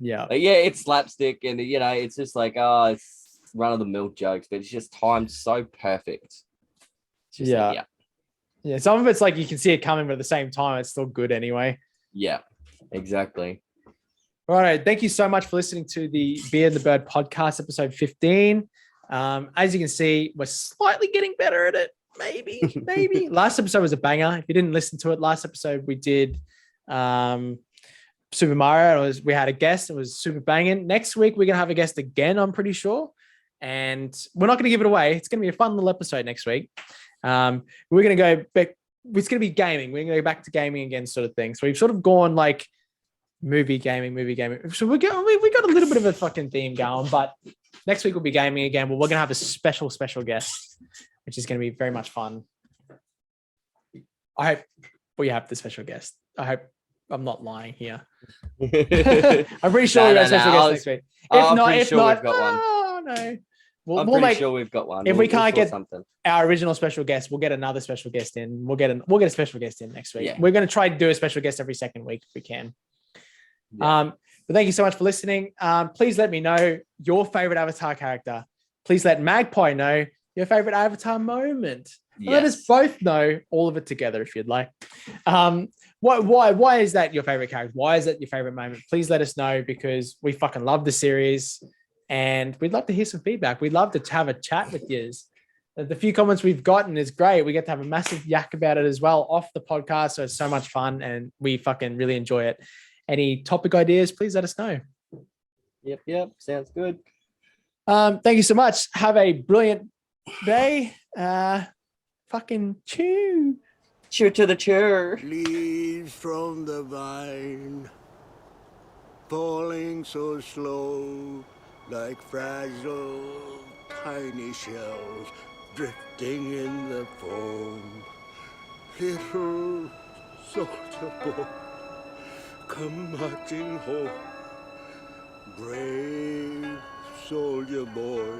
Yeah. Like, yeah, it's slapstick, and it's just like, oh, it's run of the mill jokes, but it's just timed so perfect. It's just like, Yeah. Some of it's like you can see it coming, but at the same time, it's still good anyway. yeah, exactly. All right. Thank you so much for listening to the Beard and the Bird podcast, episode 15. As you can see, we're slightly getting better at it. Maybe. Last episode was a banger. If you didn't listen to it, last episode we did Super Mario. We had a guest. It was super banging. Next week, we're going to have a guest again, I'm pretty sure. And we're not going to give it away. It's going to be a fun little episode next week. We're going to go back. It's going to be gaming. We're going to go back to gaming again, sort of thing. So we've sort of gone like movie gaming. So we got a little bit of a fucking theme going, but next week we'll be gaming again. Well, we're going to have a special guest, which is going to be very much fun. I hope we have the special guest. I hope I'm not lying here. I'm pretty sure we have a special guest next week. I'm pretty sure we've got one. Oh no. I'm pretty sure we've got one. If we can't get something, our original special guest, we'll get another special guest in. We'll get a special guest in next week. Yeah. We're going to try to do a special guest every second week if we can. Yeah. But thank you so much for listening. Please let me know your favorite Avatar character. Please let Magpie know your favorite Avatar moment. yes. Let us both know all of it together if you'd like. Why is that your favorite character? Why is that your favorite moment? Please let us know, because we fucking love the series and we'd love to hear some feedback. We'd love to have a chat with you. The few comments we've gotten is great. We get to have a massive yak about it as well off the podcast. So it's so much fun and we fucking really enjoy it. Any topic ideas, please let us know. Yep. Sounds good. Thank you so much. Have a brilliant day. Fucking chew. Cheer to the chair. Leaves from the vine, falling so slow, like fragile tiny shells drifting in the foam. Little soldier boy, come marching home. Brave soldier boy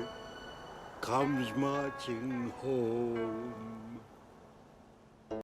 comes marching home.